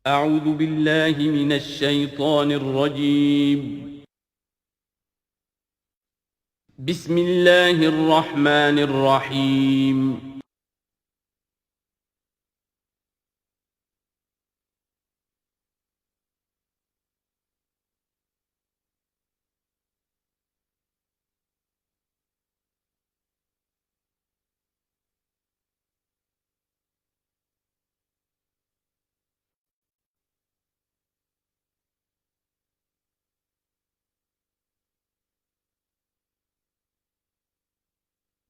اعوذ باللہ من الشیطان الرجیم بسم اللہ الرحمن الرحیم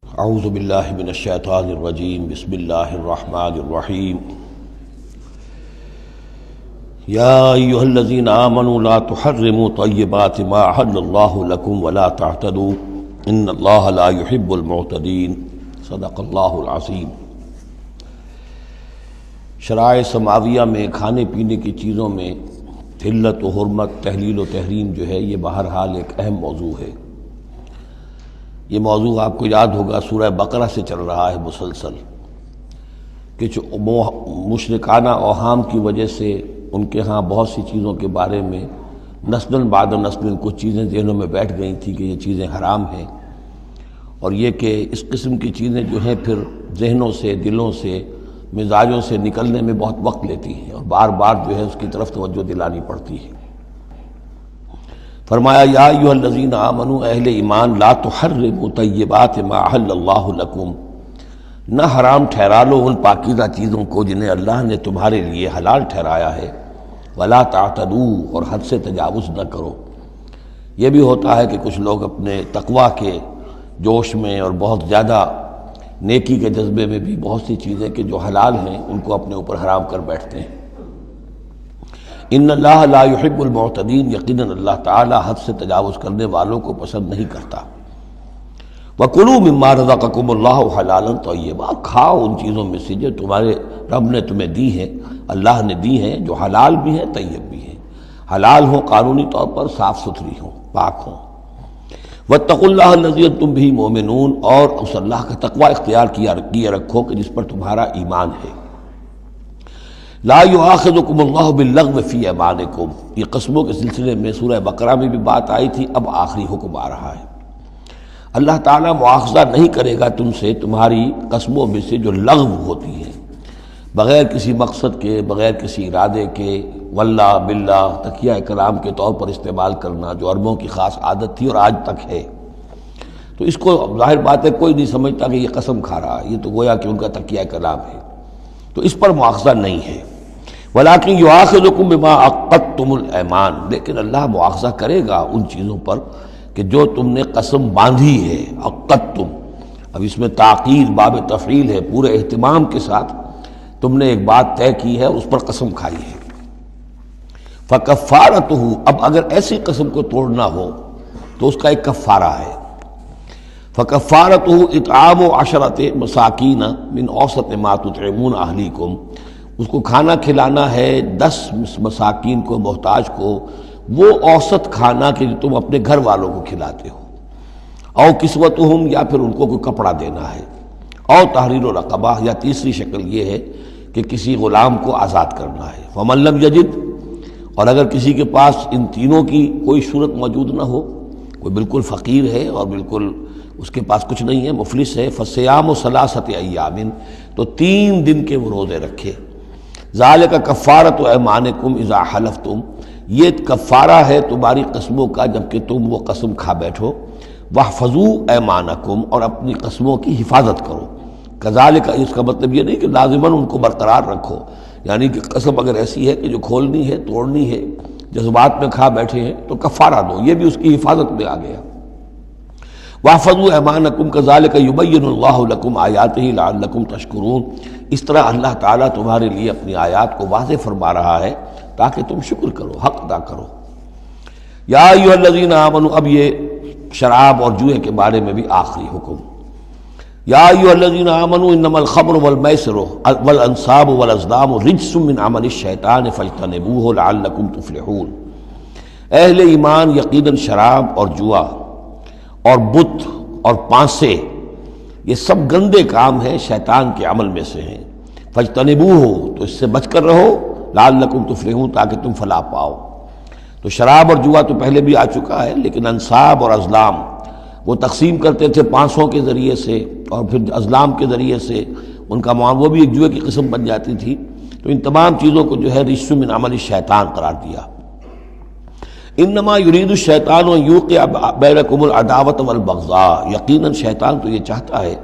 اعوذ باللہ من الشیطان الرجیم بسم اللہ الرحمن الرحیم یا ایہا الذین آمنوا لا تحرموا طیبات ما احل اللہ لکم ولا تعتدوا ان اللہ لا يحب المعتدین صدق اللہ العظیم۔ شرائع سماویہ میں کھانے پینے کی چیزوں میں حلت و حرمت، تحلیل و تحریم جو ہے یہ بہرحال ایک اہم موضوع ہے۔ یہ موضوع آپ کو یاد ہوگا سورہ بقرہ سے چل رہا ہے مسلسل، کہ جو مشرکانہ اوہام کی وجہ سے ان کے ہاں بہت سی چیزوں کے بارے میں نسل بعد نسل کچھ چیزیں ذہنوں میں بیٹھ گئی تھیں کہ یہ چیزیں حرام ہیں، اور یہ کہ اس قسم کی چیزیں جو ہیں پھر ذہنوں سے، دلوں سے، مزاجوں سے نکلنے میں بہت وقت لیتی ہیں اور بار بار جو ہے اس کی طرف توجہ دلانی پڑتی ہے۔ فرمایا یا ایھا الذین آمنوا، اہل ایمان، لا تحرموا طیبات ما احل اللہ لکم، نہ حرام ٹھہرا لو ان پاکیزہ چیزوں کو جنہیں اللہ نے تمہارے لیے حلال ٹھہرایا ہے، ولا تعتدوا، اور حد سے تجاوز نہ کرو۔ یہ بھی ہوتا ہے کہ کچھ لوگ اپنے تقویٰ کے جوش میں اور بہت زیادہ نیکی کے جذبے میں بھی بہت سی چیزیں کہ جو حلال ہیں ان کو اپنے اوپر حرام کر بیٹھتے ہیں۔ ان اللہ لا يحب المعتدین، یقیناً اللہ تعالی حد سے تجاوز کرنے والوں کو پسند نہیں کرتا۔ وَكُلُوا مِمَّا رَزَقَكُمُ اللَّهُ حَلَالًا طَيِّبًا، کھاؤ ان چیزوں میں سے جو تمہارے رب نے تمہیں دی ہیں، اللہ نے دی ہیں، جو حلال بھی ہیں طیب بھی ہیں، حلال ہوں قانونی طور پر، صاف ستھری ہوں، پاک ہوں۔ وَاتَّقُوا اللَّهَ الَّذِي أَنتُم بِهِ مُؤْمِنُونَ، اور اس اللہ کا تقوی اختیار کیے رکھو کہ جس پر تمہارا ایمان ہے۔ لا یؤاخذکم اللہ باللغو فی ایمانکم، یہ قسموں کے سلسلے میں سورہ بقرہ میں بھی بات آئی تھی، اب آخری حکم آ رہا ہے۔ اللہ تعالیٰ مؤاخذہ نہیں کرے گا تم سے تمہاری قسموں میں سے جو لغو ہوتی ہیں، بغیر کسی مقصد کے، بغیر کسی ارادے کے، واللہ باللہ تکیہ کلام کے طور پر استعمال کرنا، جو عربوں کی خاص عادت تھی اور آج تک ہے۔ تو اس کو ظاہر بات ہے کوئی نہیں سمجھتا کہ یہ قسم کھا رہا ہے، یہ تو گویا کہ ان کا تکیہ کلام ہے، تو اس پر مؤاخذہ نہیں ہے۔ وَلَٰكِن يُؤَاخِذُكُم بِمَا عَقَّدتُّمُ الْأَيْمَانَ، لیکن اللہ مؤاخذہ کرے گا ان چیزوں پر کہ جو تم نے قسم باندھی ہے، عقدتم، اب اس میں تاکید باب تفعیل ہے، پورے اہتمام کے ساتھ تم نے ایک بات طے کی ہے، اس پر قسم کھائی ہے۔ فَكَفَّارَتُهُ، اب اگر ایسی قسم کو توڑنا ہو تو اس کا ایک کفارہ ہے۔ فَكَفَّارَتُهُ إِطْعَامُ عَشَرَةِ مَسَاكِينَ مِنْ أَوْسَطِ مَا تُطْعِمُونَ أَهْلِيكُمْ، اس کو کھانا کھلانا ہے 10 مساکین کو، محتاج کو، وہ اوسط کھانا کہ جو تم اپنے گھر والوں کو کھلاتے ہو۔ او کسوتہم، یا پھر ان کو کوئی کپڑا دینا ہے۔ او تحریر رقبہ، یا تیسری شکل یہ ہے کہ کسی غلام کو آزاد کرنا ہے۔ فمن لم یجد، اور اگر کسی کے پاس ان تینوں کی کوئی صورت موجود نہ ہو، کوئی بالکل فقیر ہے اور بالکل اس کے پاس کچھ نہیں ہے، مفلس ہے، فصیام ثلاثۃ ایام، تو 3 دن کے وہ روزے رکھے۔ ذالک کفارۃ ایمانکم اذا حلفتم، یہ کفارہ ہے تمہاری قسموں کا جب کہ تم وہ قسم کھا بیٹھو۔ واحفظوا ایمانکم، اور اپنی قسموں کی حفاظت کرو۔ کذالک، اس کا مطلب یہ نہیں کہ لازماً ان کو برقرار رکھو، یعنی کہ قسم اگر ایسی ہے کہ جو کھولنی ہے، توڑنی ہے، جذبات میں کھا بیٹھے ہیں تو کفارہ دو، یہ بھی اس کی حفاظت میں آ گیا۔ واحفظوا ایمانکم کذالک یبین اللہ لکم آیاتہ لعلکم تشکرون، اس طرح اللہ تعالیٰ تمہارے لیے اپنی آیات کو واضح فرما رہا ہے تاکہ تم شکر کرو، حق ادا کرو۔ یا ایھا الذین آمنوا، اب یہ شراب اور جوئے کے بارے میں بھی آخری حکم۔ یا ایھا الذین آمنوا انما الخمر والمیسر والانصاب والازلام رجس من عمل الشیطان فاجتنبوہ لعلکم تفلحون، اہل ایمان، یقیناً شراب اور جوا اور بت اور پانسے یہ سب گندے کام ہیں، شیطان کے عمل میں سے ہیں۔ فاجتنبوہ، تو اس سے بچ کر رہو، لعلکم تفلحون، تاکہ تم فلاح پاؤ۔ تو شراب اور جوا تو پہلے بھی آ چکا ہے، لیکن انصاب اور ازلام وہ تقسیم کرتے تھے پانسوں کے ذریعے سے، اور پھر ازلام کے ذریعے سے ان کا معاملہ، وہ بھی ایک جوئے کی قسم بن جاتی تھی۔ تو ان تمام چیزوں کو جو ہے رجس من عمل الشیطان قرار دیا۔ انما یرید الشیطان ان یوقع بینکم العداوۃ والبغضاء، یقیناً شیطان تو یہ چاہتا ہے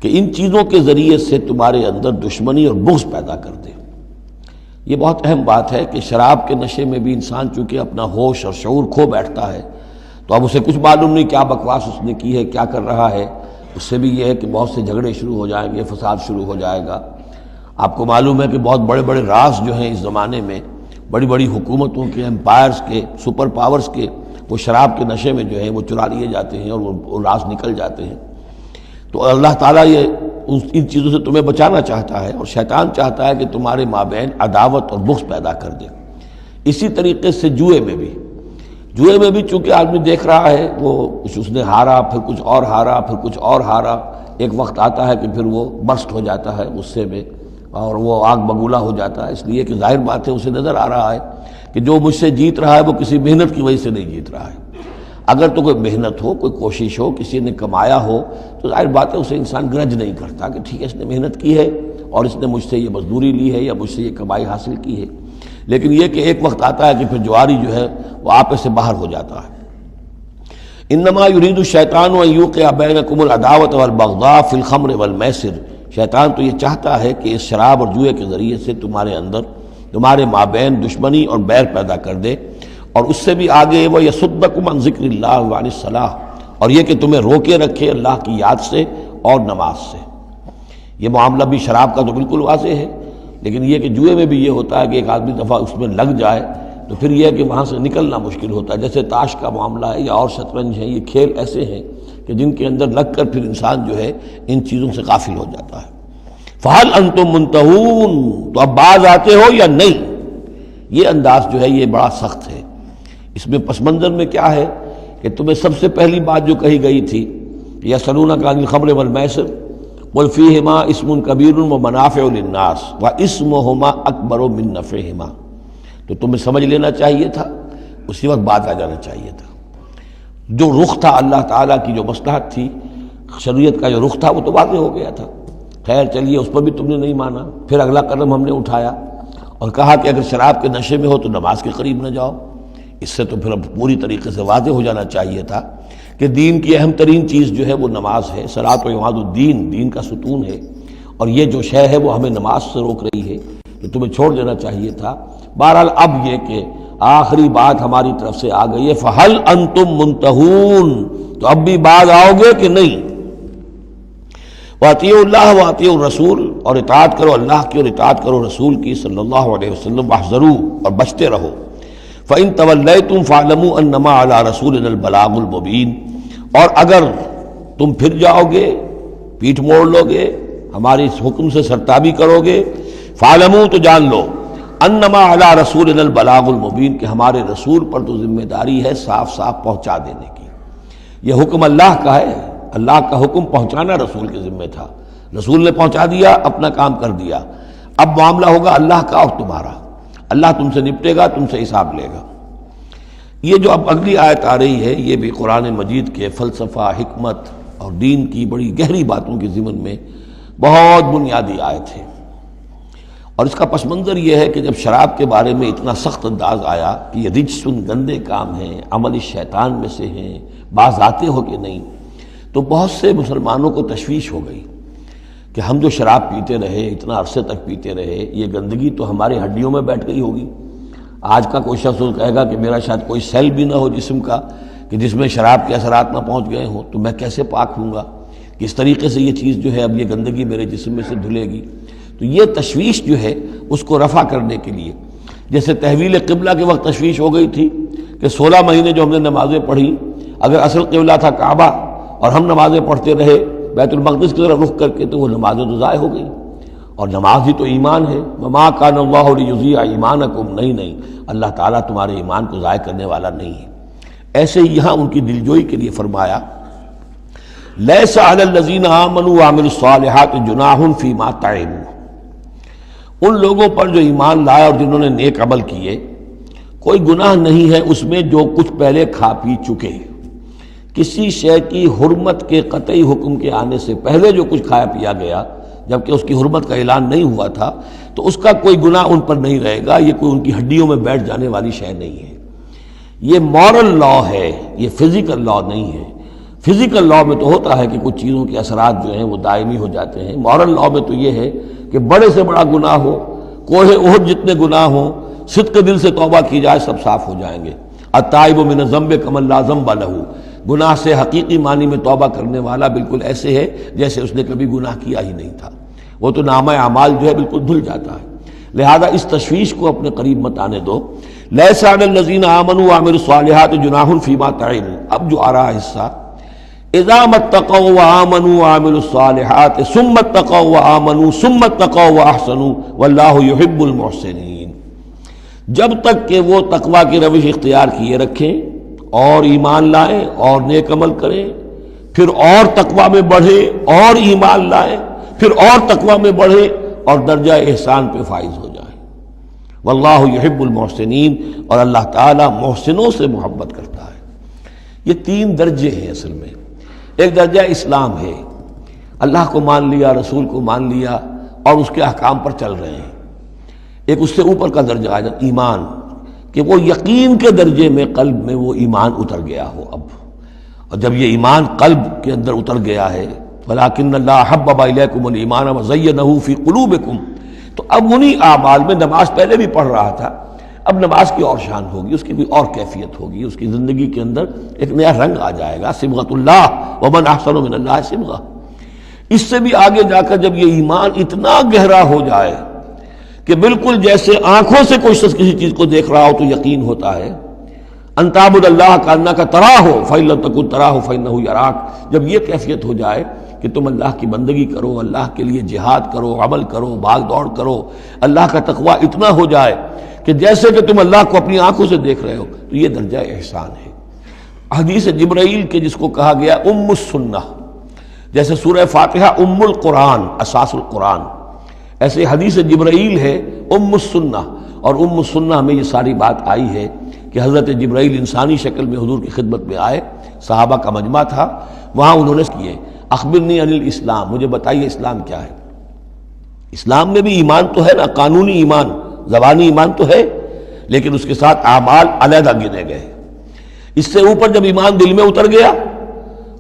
کہ ان چیزوں کے ذریعے سے تمہارے اندر دشمنی اور بغض پیدا کر دے۔ یہ بہت اہم بات ہے کہ شراب کے نشے میں بھی انسان چونکہ اپنا ہوش اور شعور کھو بیٹھتا ہے، تو اب اسے کچھ معلوم نہیں کیا بکواس اس نے کی ہے، کیا کر رہا ہے۔ اس سے بھی یہ ہے کہ بہت سے جھگڑے شروع ہو جائیں گے، فساد شروع ہو جائے گا۔ آپ کو معلوم ہے کہ بہت بڑے بڑے راز جو ہیں اس زمانے میں، بڑی بڑی حکومتوں کے، امپائرز کے، سپر پاورز کے، وہ شراب کے نشے میں جو ہیں وہ چرا لیے جاتے ہیں اور وہ راز نکل جاتے ہیں۔ تو اللہ تعالیٰ یہ ان چیزوں سے تمہیں بچانا چاہتا ہے، اور شیطان چاہتا ہے کہ تمہارے مابین عداوت اور بغض پیدا کر دے۔ اسی طریقے سے جوئے میں بھی چونکہ آدمی دیکھ رہا ہے، وہ کچھ اس نے ہارا، پھر کچھ اور ہارا، پھر کچھ اور ہارا، ایک وقت آتا ہے کہ پھر وہ برسٹ ہو جاتا ہے غصے میں اور وہ آگ بگولا ہو جاتا ہے، اس لیے کہ ظاہر بات ہے اسے نظر آ رہا ہے کہ جو مجھ سے جیت رہا ہے وہ کسی محنت کی وجہ سے نہیں جیت رہا ہے۔ اگر تو کوئی محنت ہو، کوئی کوشش ہو، کسی نے کمایا ہو، تو ظاہر بات ہے اسے انسان گرج نہیں کرتا کہ ٹھیک ہے اس نے محنت کی ہے اور اس نے مجھ سے یہ مزدوری لی ہے یا مجھ سے یہ کمائی حاصل کی ہے۔ لیکن یہ کہ ایک وقت آتا ہے کہ پھر جواری جو ہے وہ آپے سے باہر ہو جاتا ہے۔ انما یرید الشیطان ان یوقع بینکم العداوۃ والبغضاء فی الخمر والمیسر، شیطان تو یہ چاہتا ہے کہ اس شراب اور جوئے کے ذریعے سے تمہارے اندر، تمہارے مابین دشمنی اور بیر پیدا کر دے، اور اس سے بھی آگے وہ یصدکم عن ذکر اللہ وعن الصلاۃ، اور یہ کہ تمہیں روکے رکھے اللہ کی یاد سے اور نماز سے۔ یہ معاملہ بھی شراب کا تو بالکل واضح ہے، لیکن یہ کہ جوئے میں بھی یہ ہوتا ہے کہ ایک آدمی دفعہ اس میں لگ جائے تو پھر یہ ہے کہ وہاں سے نکلنا مشکل ہوتا ہے۔ جیسے تاش کا معاملہ ہے یا اور شطرنج ہے، یہ کھیل ایسے ہیں کہ جن کے اندر لگ کر پھر انسان جو ہے ان چیزوں سے غافل ہو جاتا ہے۔ فَهَلْ أَنْتُمْ مُنْتَهُونَ، تو اب باز آتے ہو یا نہیں؟ یہ انداز جو ہے یہ بڑا سخت ہے۔ اس میں پس منظر میں کیا ہے کہ تمہیں سب سے پہلی بات جو کہی گئی تھی، یسألونک عن الخمر والمیسر قل فیہما اسم کبیر ومنافع للناس واسمہما اکبر من نفعہما، تو تمہیں سمجھ لینا چاہیے تھا، اسی وقت بات آ جانا چاہیے تھا۔ جو رخ تھا اللہ تعالیٰ کی جو مصلحت تھی، شریعت کا جو رخ تھا وہ تو واضح ہو گیا تھا۔ خیر چلیے اس پر بھی تم نے نہیں مانا، پھر اگلا قدم ہم نے اٹھایا اور کہا کہ اگر شراب کے نشے میں ہو تو نماز کے قریب نہ جاؤ۔ اس سے تو پھر اب پوری طریقے سے واضح ہو جانا چاہیے تھا کہ دین کی اہم ترین چیز جو ہے وہ نماز ہے، صلاۃ و عماد الدین، دین کا ستون ہے، اور یہ جو شے ہے وہ ہمیں نماز سے روک رہی ہے، تو تمہیں چھوڑ دینا چاہیے تھا۔ بہرحال اب یہ کہ آخری بات ہماری طرف سے آ گئی ہے، فَهَلْ أَنْتُمْ مُنْتَهُونَ، تو اب بھی باز آؤ گے کہ نہیں؟ وَأَطِیعُوا اللَّهَ وَأَطِیعُوا الرَّسُولَ، اور اطاعت کرو اللہ کی اور اطاعت کرو رسول کی صلی اللہ علیہ وسلم، وَاحْذَرُوا، اور بچتے رہو۔ فَإِن تَوَلَّيْتُمْ فَاعْلَمُوا أَنَّمَا عَلَىٰ رَسُولِنَا الْبَلَاغُ الْمُبِينُ، اور اگر تم پھر جاؤ گے، پیٹھ موڑ لو گے، ہمارے اس حکم سے سرتابی کرو گے، فَاعْلَمُوا، تو جان لو، أَنَّمَا عَلَىٰ رَسُولِنَا الْبَلَاغُ الْمُبِينُ، کہ ہمارے رسول پر تو ذمہ داری ہے صاف صاف پہنچا دینے کی۔ یہ حکم اللہ کا ہے، اللہ کا حکم پہنچانا رسول کے ذمہ تھا، رسول نے پہنچا دیا، اپنا کام کر دیا۔ اب معاملہ ہوگا اللہ کا اور تمہارا، اللہ تم سے نپٹے گا، تم سے حساب لے گا۔ یہ جو اب اگلی آیت آ رہی ہے، یہ بھی قرآن مجید کے فلسفہ، حکمت اور دین کی بڑی گہری باتوں کے ضمن میں بہت بنیادی آیت ہے، اور اس کا پس منظر یہ ہے کہ جب شراب کے بارے میں اتنا سخت انداز آیا کہ یہ رجسن، گندے کام ہیں، عمل شیطان میں سے ہیں، باز آتے ہو کہ نہیں، تو بہت سے مسلمانوں کو تشویش ہو گئی کہ ہم جو شراب پیتے رہے، اتنا عرصے تک پیتے رہے، یہ گندگی تو ہماری ہڈیوں میں بیٹھ گئی ہوگی۔ آج کا کوئی شخص کہے گا کہ میرا شاید کوئی سیل بھی نہ ہو جسم کا کہ جس میں شراب کے اثرات نہ پہنچ گئے ہوں، تو میں کیسے پاک ہوں گا؟ کس طریقے سے یہ چیز جو ہے اب یہ گندگی میرے جسم میں سے دھلے گی؟ تو یہ تشویش جو ہے اس کو رفع کرنے کے لیے، جیسے تحویل قبلہ کے وقت تشویش ہو گئی تھی کہ 16 مہینے جو ہم نے نمازیں پڑھی، اگر اصل قبلہ تھا کعبہ اور ہم نمازیں پڑھتے رہے بیت المقدس کی طرف رخ کر کے، تو وہ نمازیں تو ضائع ہو گئی، اور نماز ہی تو ایمان ہے۔ وما کان اللہ لیضیع ایمانکم، نہیں اللہ تعالیٰ تمہارے ایمان کو ضائع کرنے والا نہیں ہے۔ ایسے ہی یہاں ان کی دلجوئی کے لیے فرمایا، لیس علی الذین آمنوا وعملوا الصالحات جناح فیما طعموا، ان لوگوں پر جو ایمان لائے اور جنہوں نے نیک عمل کیے کوئی گناہ نہیں ہے اس میں جو کچھ پہلے کھا پی چکے، کسی شے کی حرمت کے قطعی حکم کے آنے سے پہلے جو کچھ کھایا پیا گیا جبکہ اس کی حرمت کا اعلان نہیں ہوا تھا تو اس کا کوئی گناہ ان پر نہیں رہے گا، یہ کوئی ان کی ہڈیوں میں بیٹھ جانے والی شے نہیں ہے۔ یہ مورل لا ہے، یہ فزیکل لا نہیں ہے۔ فزیکل لا میں تو ہوتا ہے کہ کچھ چیزوں کے اثرات جو ہیں وہ دائمی ہو جاتے ہیں، مورل لا میں تو یہ ہے کہ بڑے سے بڑا گناہ ہو، کوہ احد جتنے گناہ ہوں، صدق دل سے توبہ کی جائے سب صاف ہو جائیں گے۔ التائب من الذنب کمن لا ذنب لہ، گناہ سے حقیقی معنی میں توبہ کرنے والا بالکل ایسے ہے جیسے اس نے کبھی گناہ کیا ہی نہیں تھا، وہ تو نامہ اعمال جو ہے بالکل دھل جاتا ہے۔ لہذا اس تشویش کو اپنے قریب مت آنے دو۔ لیس علی الذین آمنوا وعملوا الصالحات جناح فیما طعموا، اب جو آ رہا حصہ، اذا اتقوا وآمنوا وعملوا الصالحات ثم اتقوا وآمنوا ثم اتقوا واحسنوا واللہ یحب المحسنین، جب تک کہ وہ تقوی کی روش اختیار کیے رکھیں اور ایمان لائیں اور نیک عمل کریں، پھر اور تقوی میں بڑھیں اور ایمان لائیں، پھر اور تقوی میں بڑھیں اور درجہ احسان پہ فائز ہو جائیں۔ واللہ یحب المحسنین، اور اللہ تعالیٰ محسنوں سے محبت کرتا ہے۔ یہ تین درجے ہیں اصل میں۔ ایک درجہ اسلام ہے، اللہ کو مان لیا، رسول کو مان لیا اور اس کے احکام پر چل رہے ہیں۔ ایک اس سے اوپر کا درجہ ہے ایمان، کہ وہ یقین کے درجے میں قلب میں وہ ایمان اتر گیا ہو اب، اور جب یہ ایمان قلب کے اندر اتر گیا ہے وَلَٰكِنَّ اللَّهَ حَبَّبَ إِلَيْكُمُ الْإِيمَانَ وَزَيَّنَهُ فِي قُلُوبِكُمْ، تو اب انہی اعمال میں، نماز پہلے بھی پڑھ رہا تھا، اب نماز کی اور شان ہوگی، اس کی کوئی اور کیفیت ہوگی، اس کی زندگی کے اندر ایک نیا رنگ آ جائے گا۔ صبغۃ اللہ ومن احسن من اللہ صبغہ۔ اس سے بھی آگے جا کر جب یہ ایمان اتنا گہرا ہو جائے کہ بالکل جیسے آنکھوں سے کوئی شخص کسی چیز کو دیکھ رہا ہو تو یقین ہوتا ہے، ان تعبد اللہ کانک تراہ فإن لم تکن تراہ فإنہ یراک، جب یہ کیفیت ہو جائے کہ تم اللہ کی بندگی کرو، اللہ کے لیے جہاد کرو، عمل کرو، بھاگ دوڑ کرو، اللہ کا تقویٰ اتنا ہو جائے کہ جیسے کہ تم اللہ کو اپنی آنکھوں سے دیکھ رہے ہو، تو یہ درجہ احسان ہے۔ حدیث جبرائیل کے جس کو کہا گیا ام السنہ، جیسے سورہ فاتحہ ام القرآن، اساس القرآن، ایسے حدیث جبرائیل ہے ام السنہ، اور ام السنہ میں یہ ساری بات آئی ہے کہ حضرت جبرائیل انسانی شکل میں حضور کی خدمت میں آئے، صحابہ کا مجمع تھا، وہاں انہوں نے کیے اخبرنی عن الاسلام، مجھے بتائیے اسلام کیا ہے۔ اسلام میں بھی ایمان تو ہے نا، قانونی ایمان، زبانی ایمان تو ہے، لیکن اس کے ساتھ اعمال علیحدہ گنے گئے۔ اس سے اوپر جب ایمان دل میں اتر گیا،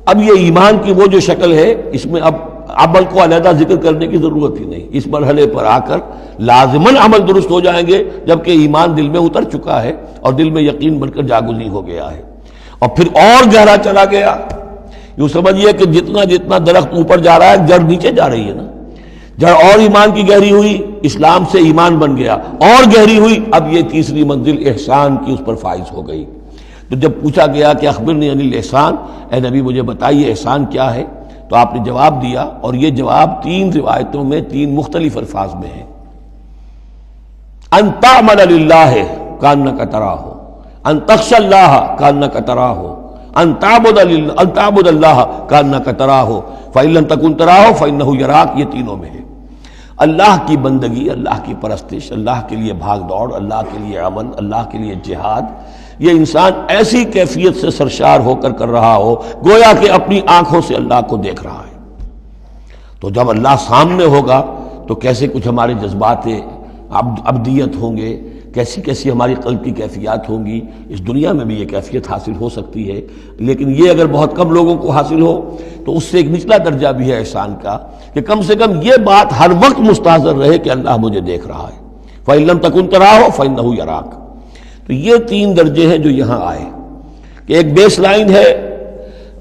اب یہ ایمان کی وہ جو شکل ہے، اس میں اب عمل کو علیحدہ ذکر کرنے کی ضرورت ہی نہیں۔ اس مرحلے پر آ کر لازماً عمل درست ہو جائیں گے جبکہ ایمان دل میں اتر چکا ہے اور دل میں یقین بن کر جاگزی ہو گیا ہے، اور پھر اور گہرا چلا گیا۔ یوں سمجھیے کہ جتنا جتنا درخت اوپر جا رہا ہے جڑ نیچے جا رہی ہے نا، جڑ اور ایمان کی گہری ہوئی، اسلام سے ایمان بن گیا، اور گہری ہوئی، اب یہ تیسری منزل احسان کی اس پر فائز ہو گئی۔ تو جب پوچھا گیا کہ اخبرنی عن الاحسان، اے نبی مجھے بتائیے احسان کیا ہے، تو آپ نے جواب دیا، اور یہ جواب 3 روایتوں میں 3 مختلف الفاظ میں ہے۔ ان تعمل للہ کانک تراہ، ان تخشى اللہ کانک تراہ، ان تعبد اللہ کانک تراہ فإن لم تکن تراہ فإنہ یراک، یہ تینوں میں ہے۔ اللہ کی بندگی، اللہ کی پرستش، اللہ کے لیے بھاگ دوڑ، اللہ کے لیے عمل، اللہ کے لیے جہاد، یہ انسان ایسی کیفیت سے سرشار ہو کر رہا ہو گویا کہ اپنی آنکھوں سے اللہ کو دیکھ رہا ہے۔ تو جب اللہ سامنے ہوگا تو کیسے کچھ ہمارے جذبات عبدیت ہوں گے، کیسی کیسی ہماری قلب کی کیفیات ہوں گی۔ اس دنیا میں بھی یہ کیفیت حاصل ہو سکتی ہے، لیکن یہ اگر بہت کم لوگوں کو حاصل ہو تو اس سے ایک نچلا درجہ بھی ہے احسان کا، کہ کم سے کم یہ بات ہر وقت مستحضر رہے کہ اللہ مجھے دیکھ رہا ہے۔ فإن لم تکن تراہ فإنہ یراک۔ تو یہ 3 درجے ہیں جو یہاں آئے، کہ ایک بیس لائن ہے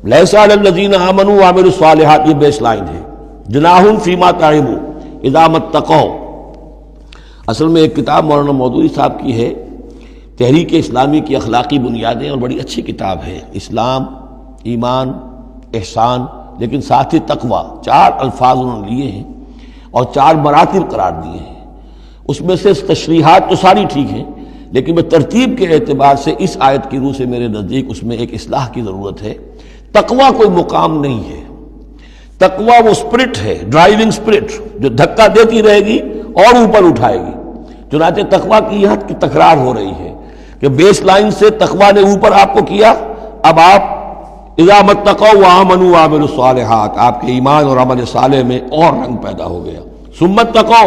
لیس علی الذین آمنوا وعملوا الصالحات، یہ بیس لائن ہے، جناح فیما طعموا اذا اتقوا۔ اصل میں ایک کتاب مولانا مودودی صاحب کی ہے، تحریک اسلامی کی اخلاقی بنیادیں، اور بڑی اچھی کتاب ہے، اسلام، ایمان، احسان، لیکن ساتھ ہی تقوی، 4 الفاظ انہوں نے لیے ہیں اور 4 مراتب قرار دیے ہیں۔ اس میں سے تشریحات تو ساری ٹھیک ہیں، لیکن میں ترتیب کے اعتبار سے اس آیت کی روح سے میرے نزدیک اس میں ایک اصلاح کی ضرورت ہے۔ تقوی کوئی مقام نہیں ہے، تقوی وہ اسپرٹ ہے، ڈرائیونگ اسپرٹ، جو دھکا دیتی رہے گی اور اوپر اٹھائے گی۔ چنانچہ تقویٰ کی یہاں کی تکرار ہو رہی ہے کہ بیس لائن سے تقویٰ نے اوپر آپ کو کیا، اب آپ اذا متقوا وآمنوا وعملوا الصالحات، آپ کے ایمان اور عمل صالح میں اور رنگ پیدا ہو گیا۔ ثم اتقوا،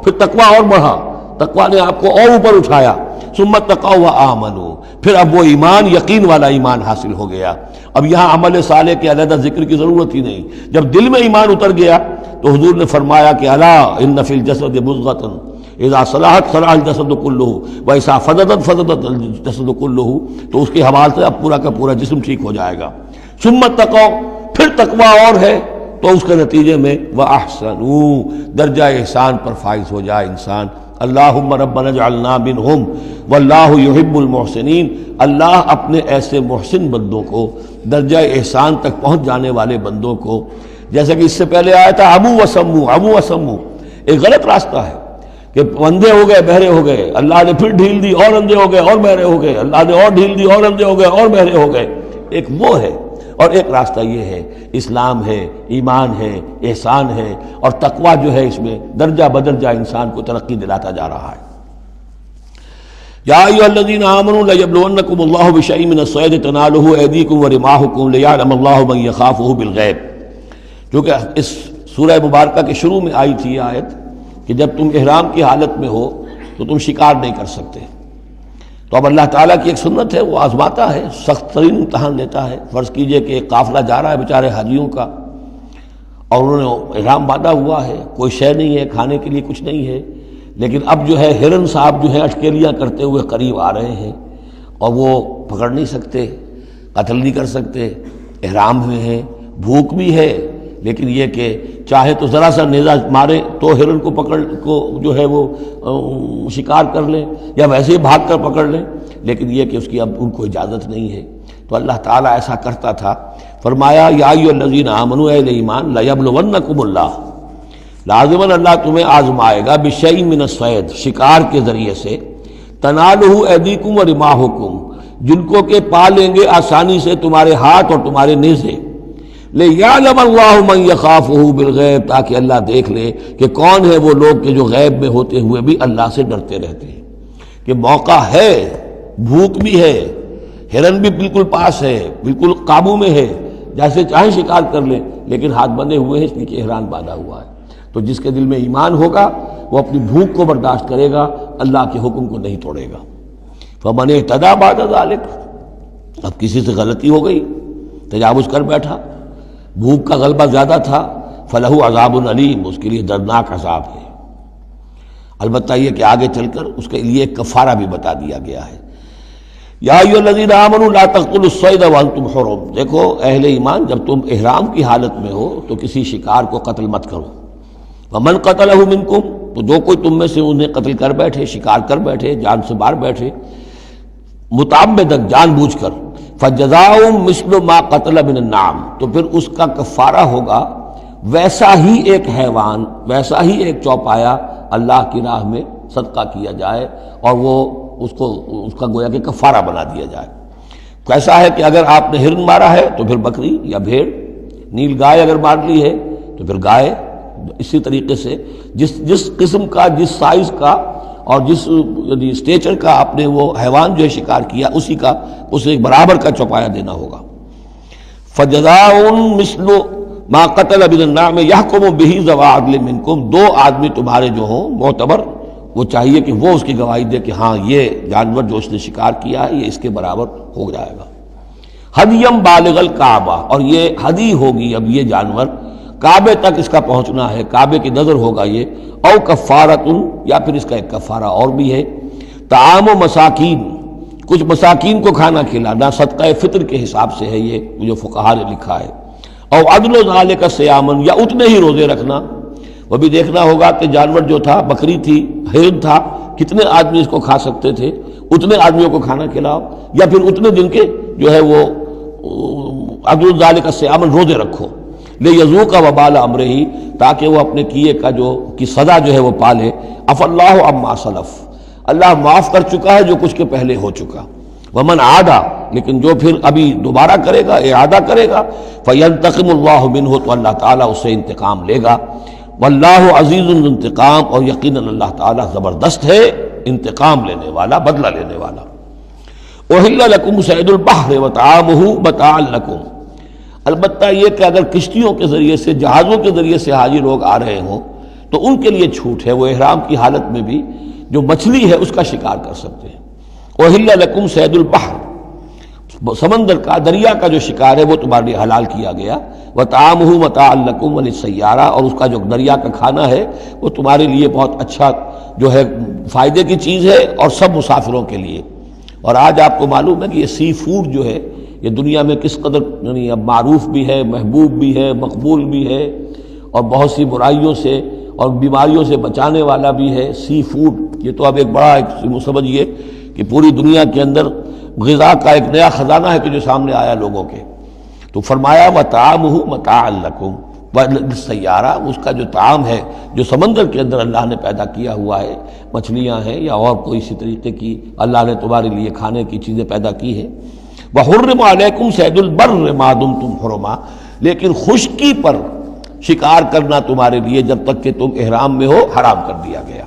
پھر تقویٰ اور بڑھا، تقویٰ نے آپ کو اور اوپر اٹھایا۔ ثم اتقوا وآمنوا، پھر اب وہ ایمان یقین والا ایمان حاصل ہو گیا۔ اب یہاں عمل صالح کے علیحدہ ذکر کی ضرورت ہی نہیں، جب دل میں ایمان اتر گیا تو حضور نے فرمایا کہ الا ان فی الجسد مضغۃ اذا صلحت صلح الجسد کلہ واذا فسدت فسد الجسد کلہ، تو اس کے حوالے سے اب پورا کا پورا جسم ٹھیک ہو جائے گا۔ ثم اتقوا، پھر تقویٰ اور ہے تو اس کے نتیجے میں وَأَحْسَنُوا، درجہ احسان پر فائز ہو جائے انسان۔ اللہم ربنا اجعلنا منہم واللہ یحب المحسنین، اللہ اپنے ایسے محسن بندوں کو، درجہ احسان تک پہنچ جانے والے بندوں کو، جیسا کہ اس سے پہلے آیا تھا عمو وسمو، ایک غلط راستہ ہے کہ اندھے ہو گئے بہرے ہو گئے، اللہ نے پھر ڈھیل دی اور اندھے ہو گئے اور بہرے ہو گئے، اللہ نے اور ڈھیل دی اور اندھے ہو گئے اور بہرے ہو گئے، ایک وہ ہے، اور ایک راستہ یہ ہے، اسلام ہے، ایمان ہے، احسان ہے، اور تقویٰ جو ہے اس میں درجہ بدرجہ انسان کو ترقی دلاتا جا رہا ہے۔ یا ایھا الذین آمنوا لیبلونکم اللہ بشیء من الصید تنالہ ایدیکم ورماحکم لیعلم اللہ من یخافہ بالغیب، جو کہ اس سورہ مبارکہ کے شروع میں آئی تھی یہ آیت کہ جب تم احرام کی حالت میں ہو تو تم شکار نہیں کر سکتے۔ تو اب اللہ تعالیٰ کی ایک سنت ہے، وہ آزماتا ہے، سخت ترین امتحان لیتا ہے۔ فرض کیجئے کہ ایک قافلہ جا رہا ہے بیچارے حاجیوں کا، اور انہوں نے احرام باندھا ہوا ہے، کوئی شے نہیں ہے، کھانے کے لیے کچھ نہیں ہے، لیکن اب جو ہے ہرن صاحب جو ہے اٹکیلیاں کرتے ہوئے قریب آ رہے ہیں، اور وہ پکڑ نہیں سکتے، قتل نہیں کر سکتے، احرام میں ہیں، بھوک بھی ہے، لیکن یہ کہ چاہے تو ذرا سا نیزہ مارے تو ہرن کو پکڑ کو جو ہے وہ شکار کر لیں، یا ویسے ہی بھاگ کر پکڑ لیں، لیکن یہ کہ اس کی اب ان کو اجازت نہیں ہے۔ تو اللہ تعالیٰ ایسا کرتا تھا۔ فرمایا یا ایھا الذین آمنوا، اہل ایمان، لیبلونکم اللہ، لازماً اللہ تمہیں آزمائے گا، بشیء من الصید، شکار کے ذریعے سے، تنالہ ایدیکم ورماحکم، جن کو کہ پا لیں گے آسانی سے تمہارے ہاتھ اور تمہارے نیزے، لیعلم اللہ من یخافہ بالغیب، تاکہ اللہ دیکھ لے کہ کون ہے وہ لوگ کہ جو غیب میں ہوتے ہوئے بھی اللہ سے ڈرتے رہتے ہیں، کہ موقع ہے، بھوک بھی ہے، ہرن بھی بالکل پاس ہے، بالکل قابو میں ہے، جیسے چاہیں شکار کر لیں، لیکن ہاتھ بندھے ہوئے ہیں اس لیے کہ احرام باندھا ہوا ہے۔ تو جس کے دل میں ایمان ہوگا وہ اپنی بھوک کو برداشت کرے گا، اللہ کے حکم کو نہیں توڑے گا۔ فمن اہتدی بعد ذلک، اب کسی سے غلطی ہو گئی، تجاوز کر بیٹھا، بھوک کا غلبہ زیادہ تھا، فلہ عذاب علیم، اس کے لیے دردناک عذاب ہے۔ البتہ یہ کہ آگے چل کر اس کے لیے ایک کفارہ بھی بتا دیا گیا ہے۔ یا ایھا الذین آمنوا لا تقتلوا الصید وانتم حرم، دیکھو اہل ایمان، جب تم احرام کی حالت میں ہو تو کسی شکار کو قتل مت کرو۔ ومن قتلہ منکم، تو جو کوئی تم میں سے انہیں قتل کر بیٹھے، شکار کر بیٹھے، جان سے مار بیٹھے، متعمدن، جان بوجھ کر، فجزاء مثل ما قتل من النعم، تو پھر اس کا کفارہ ہوگا ویسا ہی ایک حیوان، ویسا ہی ایک چوپایا اللہ کی راہ میں صدقہ کیا جائے، اور وہ اس کا گویا کہ کفارہ بنا دیا جائے۔ کیسا ہے کہ اگر آپ نے ہرن مارا ہے تو پھر بکری یا بھیڑ، نیل گائے اگر مار لی ہے تو پھر گائے، اسی طریقے سے جس قسم کا، جس سائز کا اور جس اسٹیچر کا آپ نے وہ حیوان جو ہے شکار کیا، اسی کا اسے ایک برابر کا چوپایا دینا ہوگا۔ فجزاء مثل ما قتل من النعم یحکم بہ ذوی عدل منکم، دو آدمی تمہارے جو ہوں معتبر، وہ چاہیے کہ وہ اس کی گواہی دے کہ ہاں یہ جانور جو اس نے شکار کیا ہے یہ اس کے برابر ہو جائے گا۔ ہدیم بالغ الکعبہ، اور یہ ہدی ہوگی اب یہ جانور، کعبے تک اس کا پہنچنا ہے، کعبے کی نظر ہوگا یہ، او کفارۃ، یا پھر اس کا ایک کفارہ اور بھی ہے، طعام و مساکین، کچھ مساکین کو کھانا کھلانا، صدقہ فطر کے حساب سے ہے یہ جو فقہا نے لکھا ہے، او عدل ذالک صیامن، یا اتنے ہی روزے رکھنا۔ وہ بھی دیکھنا ہوگا کہ جانور جو تھا، بکری تھی، ہرن تھا، کتنے آدمی اس کو کھا سکتے تھے، اتنے آدمیوں کو کھانا کھلاؤ، یا پھر اتنے دن کے جو ہے وہ عدل ذالک صیامن روزے رکھو، لیذوق وبال امرہ، تاکہ وہ اپنے کیے کا کی سزا جو ہے وہ پالے۔ عفا اللہ عما سلف، اللہ معاف کر چکا ہے جو کچھ کے پہلے ہو چکا۔ ومن عادا، لیکن جو پھر ابھی دوبارہ کرے گا، اعادہ کرے گا، فینتقم اللہ منہ، تو اللہ تعالیٰ اس سے انتقام لے گا۔ واللہ عزیز الانتقام، اور یقیناً اللہ تعالیٰ زبردست ہے، انتقام لینے والا، بدلہ لینے والا۔ احل لکم صید البحر وطعامہ متاعا لکم، البتہ یہ کہ اگر کشتیوں کے ذریعے سے، جہازوں کے ذریعے سے حاجی لوگ آ رہے ہوں تو ان کے لیے چھوٹ ہے، وہ احرام کی حالت میں بھی جو مچھلی ہے اس کا شکار کر سکتے ہیں۔ احل لکم صید البحر، سمندر کا، دریا کا جو شکار ہے وہ تمہارے لیے حلال کیا گیا، وطعامہ متاعا لکم وللسیارہ، اور اس کا جو دریا کا کھانا ہے وہ تمہارے لیے بہت اچھا جو ہے فائدے کی چیز ہے، اور سب مسافروں کے لیے۔ اور آج آپ کو معلوم ہے کہ یہ سی فوڈ جو ہے یہ دنیا میں کس قدر یعنی اب معروف بھی ہے، محبوب بھی ہے، مقبول بھی ہے، اور بہت سی برائیوں سے اور بیماریوں سے بچانے والا بھی ہے۔ سی فوڈ یہ تو اب ایک بڑا سمجھیے کہ پوری دنیا کے اندر غذا کا ایک نیا خزانہ ہے کہ جو سامنے آیا لوگوں کے۔ تو فرمایا وطعامہ متاعا لکم وللسیارہ، اس کا جو طعام ہے جو سمندر کے اندر اللہ نے پیدا کیا ہوا ہے، مچھلیاں ہیں یا اور کوئی اسی طریقے کی اللہ نے تمہارے لیے کھانے کی چیزیں پیدا کی ہیں۔ وحرم علیکم صید البر ما دمتم حرما، لیکن خشکی پر شکار کرنا تمہارے لیے جب تک کہ تم احرام میں ہو حرام کر دیا گیا۔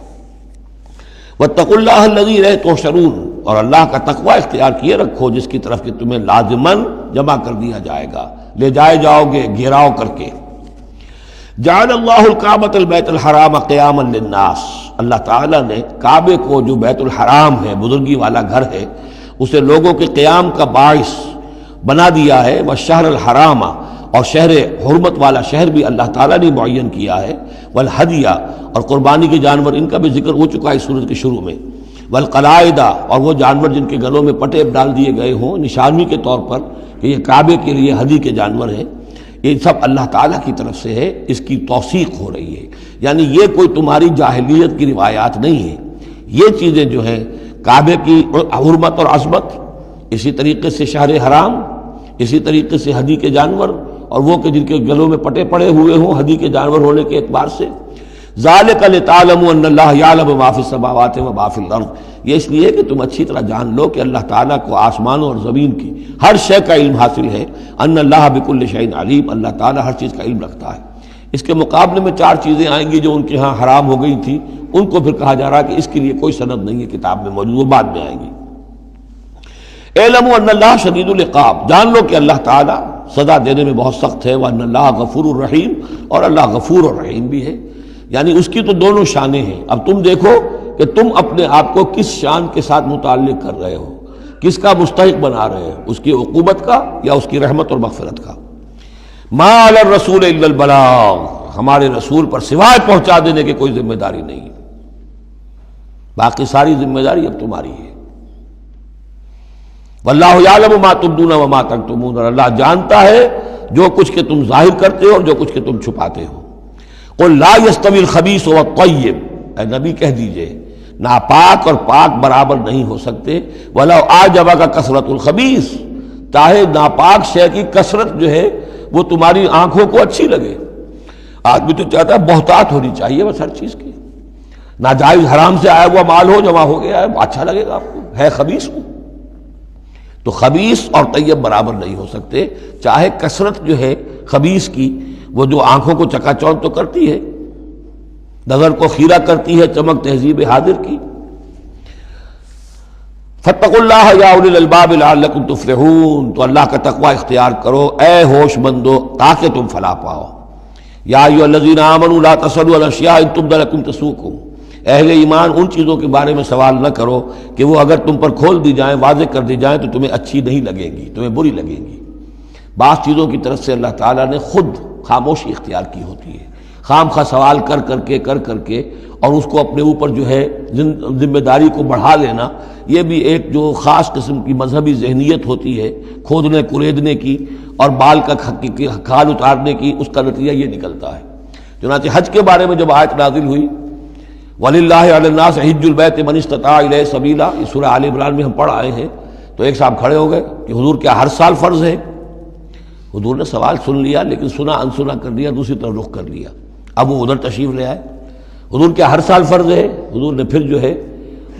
واتقوا اللہ الذی الیہ تحشرون، اور اللہ کا تقوی اختیار کیے رکھو جس کی طرف کہ تمہیں لازماً جمع کر دیا جائے گا، لے جائے جاؤ گے گھیراؤ کر کے۔ جعل اللہ الکعبۃ البیت الحرام قیاما للناس، اللہ تعالیٰ نے کعبے کو جو بیت الحرام ہے، بزرگی والا گھر ہے، اسے لوگوں کے قیام کا باعث بنا دیا ہے۔ والشہر الحرام، اور شہر حرمت والا شہر بھی اللہ تعالیٰ نے معین کیا ہے۔ والہدیہ، اور قربانی کے جانور، ان کا بھی ذکر ہو چکا ہے اس سورت کے شروع میں۔ والقلائد، اور وہ جانور جن کے گلوں میں پٹے ڈال دیے گئے ہوں نشانی کے طور پر کہ یہ کعبے کے لیے ہدی کے جانور ہیں، یہ سب اللہ تعالیٰ کی طرف سے ہے، اس کی توثیق ہو رہی ہے۔ یعنی یہ کوئی تمہاری جاہلیت کی روایات نہیں ہے، یہ چیزیں جو ہیں کعبے کی حرمت اور عظمت، اسی طریقے سے شہر حرام، اسی طریقے سے ہدی کے جانور، اور وہ کہ جن کے گلوں میں پٹے پڑے ہوئے ہوں ہدی کے جانور ہونے کے اعتبار سے۔ ذالک لتعلموا ان اللہ یعلم ما فی السماوات و ما فی الارض، یہ اس لیے کہ تم اچھی طرح جان لو کہ اللہ تعالیٰ کو آسمانوں اور زمین کی ہر شے کا علم حاصل ہے۔ ان اللہ بکل شیء علیم، اللہ تعالیٰ ہر چیز کا علم رکھتا ہے۔ اس کے مقابلے میں 4 چیزیں آئیں گی جو ان کے ہاں حرام ہو گئی تھی، ان کو پھر کہا جا رہا کہ اس کے لیے کوئی سند نہیں ہے کتاب میں موجود، وہ بعد میں آئیں گی۔ اعلموا ان اللہ شدید العقاب، جان لو کہ اللہ تعالیٰ سزا دینے میں بہت سخت ہے۔ وان اللہ غفور الرحیم، اور اللہ غفور الرحیم بھی ہے، یعنی اس کی تو دونوں شانیں ہیں۔ اب تم دیکھو کہ تم اپنے آپ کو کس شان کے ساتھ متعلق کر رہے ہو، کس کا مستحق بنا رہے ہو، اس کی عقوبت کا یا اس کی رحمت اور مغفرت کا۔ ما علی الرسول الا البلاغ، ہمارے رسول پر سوائے پہنچا دینے کی کوئی ذمہ داری نہیں، باقی ساری ذمہ داری اب تمہاری ہے۔ واللہ یعلم ما تبدون وما تکتمون، اور اللہ جانتا ہے جو کچھ کہ تم ظاہر کرتے ہو اور جو کچھ کہ تم چھپاتے ہو۔ قل لا یستوی الخبیث والطیب، اے نبی کہہ دیجئے ناپاک اور پاک برابر نہیں ہو سکتے۔ ولو اعجبک کثرت الخبیث، چاہے ناپاک شے کی کثرت جو ہے وہ تمہاری آنکھوں کو اچھی لگے۔ آدمی تو چاہتا ہے بہتات ہونی چاہیے بس ہر چیز کی، ناجائز حرام سے آیا ہوا مال ہو، جمع ہو گیا ہے، اچھا لگے گا آپ کو، ہے خبیث ہو۔ تو خبیث اور طیب برابر نہیں ہو سکتے، چاہے کثرت جو ہے خبیث کی وہ جو آنکھوں کو چکا چوندھ تو کرتی ہے، نظر کو خیرہ کرتی ہے، چمک تہذیب حاضر کی۔ فاتقوا اللہ یا اولی الالباب لعلکم تفلحون، تو اللہ کا تقوی اختیار کرو اے ہوش مندو تاکہ تم فلاح پاؤ۔ یا ایھا الذین آمنوا لا تسألوا عن اشیاء ان تبد لکم تسؤکم، اہل ایمان ان چیزوں کے بارے میں سوال نہ کرو کہ وہ اگر تم پر کھول دی جائیں، واضح کر دی جائیں تو تمہیں اچھی نہیں لگیں گی، تمہیں بری لگیں گی۔ بعض چیزوں کی طرف سے اللہ تعالیٰ نے خود خاموشی اختیار کی ہوتی ہے، خام خواہ سوال کر کر کے اور اس کو اپنے اوپر جو ہے ذمہ داری کو بڑھا لینا، یہ بھی ایک جو خاص قسم کی مذہبی ذہنیت ہوتی ہے، کھودنے کریدنے کی اور بال کا کھال اتارنے کی، اس کا نتیجہ یہ نکلتا ہے۔ چنانچہ حج کے بارے میں جب آیت نازل ہوئی وَلِلَّهِ عَلَى النَّاسِ حِجُّ الْبَيْتِ مَنِ اسْتَطَاعَ إِلَيْهِ سَبِيلًا، یہ سورہ آل عمران میں ہم پڑھ آئے ہیں۔ تو ایک صاحب کھڑے ہو گئے کہ حضور کیا ہر سال فرض ہے؟ حضور نے سوال سن لیا لیکن سنا انسنا کر دیا، دوسری طرف رخ کر لیا۔ اب وہ ادھر تشریف لے آئے، حضور کیا ہر سال فرض ہے؟ حضور نے پھر جو ہے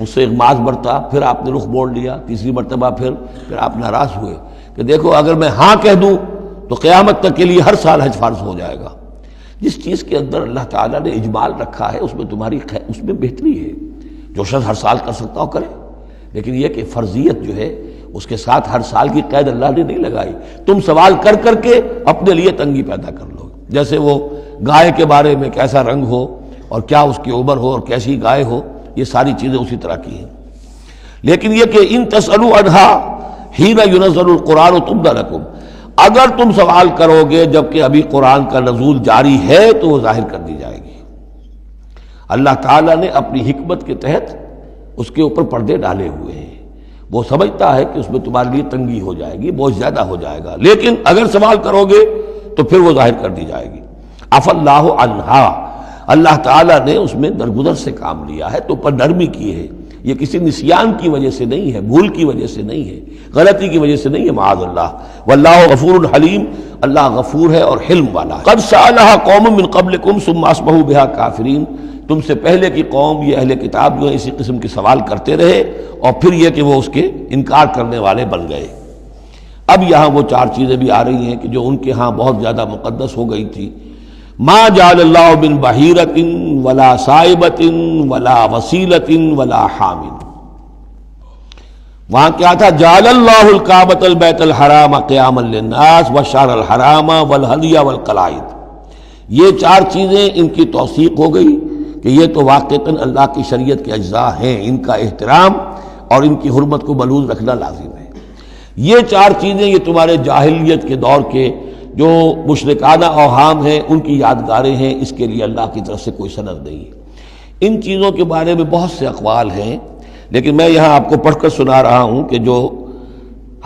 اس سے اغماض برتا، پھر آپ نے رخ موڑ لیا، تیسری مرتبہ پھر آپ ناراض ہوئے کہ دیکھو اگر میں ہاں کہہ دوں تو قیامت تک کے لیے ہر سال حج فرض ہو جائے گا، جس چیز کے اندر اللہ تعالیٰ نے اجمال رکھا ہے اس میں تمہاری اس میں بہتری ہے. جو شخص ہر سال کر سکتا ہو کرے، لیکن یہ کہ فرضیت جو ہے اس کے ساتھ ہر سال کی قید اللہ نے نہیں لگائی. تم سوال کر کر کے اپنے لیے تنگی پیدا کر لو. جیسے وہ گائے کے بارے میں کیسا رنگ ہو اور کیا اس کی عمر ہو اور کیسی گائے ہو، یہ ساری چیزیں اسی طرح کی ہیں. لیکن یہ کہ ان تسألوا عنہا حین ینزل القرآن تبد لکم، اگر تم سوال کرو گے جبکہ ابھی قرآن کا نزول جاری ہے تو وہ ظاہر کر دی جائے گی. اللہ تعالیٰ نے اپنی حکمت کے تحت اس کے اوپر پردے ڈالے ہوئے ہیں. وہ سمجھتا ہے کہ اس میں تمہارے لیے تنگی ہو جائے گی، بہت زیادہ ہو جائے گا، لیکن اگر سوال کرو گے تو پھر وہ ظاہر کر دی جائے گی. عف اللہ عنہا، اللہ تعالیٰ نے اس میں درگزر سے کام لیا ہے، تو پر نرمی کی ہے. یہ کسی نسیان کی وجہ سے نہیں ہے، بھول کی وجہ سے نہیں ہے، غلطی کی وجہ سے نہیں ہے، معاذ اللہ. واللہ غفور حلیم، اللہ غفور ہے اور حلم والا ہے. قد سألها قوم من قبلکم ثم اصبحوا بها کافرین، تم سے پہلے کی قوم یہ اہل کتاب جو ہے اسی قسم کے سوال کرتے رہے اور پھر یہ کہ وہ اس کے انکار کرنے والے بن گئے. اب یہاں وہ چار چیزیں بھی آ رہی ہیں کہ جو ان کے ہاں بہت زیادہ مقدس ہو گئی تھی. ما جعل اللہ من بحیرۃ ولا صائبۃ ولا وسیلۃ ولا حام. وہاں کیا تھا؟ جعل اللہ الکعبۃ البیت الحرام قیاما للناس والشہر الحرام والہدی والقلائد. یہ چار چیزیں ان کی توثیق ہو گئی کہ یہ تو واقعتاً اللہ کی شریعت کے اجزاء ہیں، ان کا احترام اور ان کی حرمت کو بلوز رکھنا لازم ہے. یہ چار چیزیں یہ تمہارے جاہلیت کے دور کے جو مشرکانہ اوہام ہیں ان کی یادگاریں ہیں، اس کے لیے اللہ کی طرف سے کوئی سند نہیں ہے. ان چیزوں کے بارے میں بہت سے اقوال ہیں، لیکن میں یہاں آپ کو پڑھ کر سنا رہا ہوں کہ جو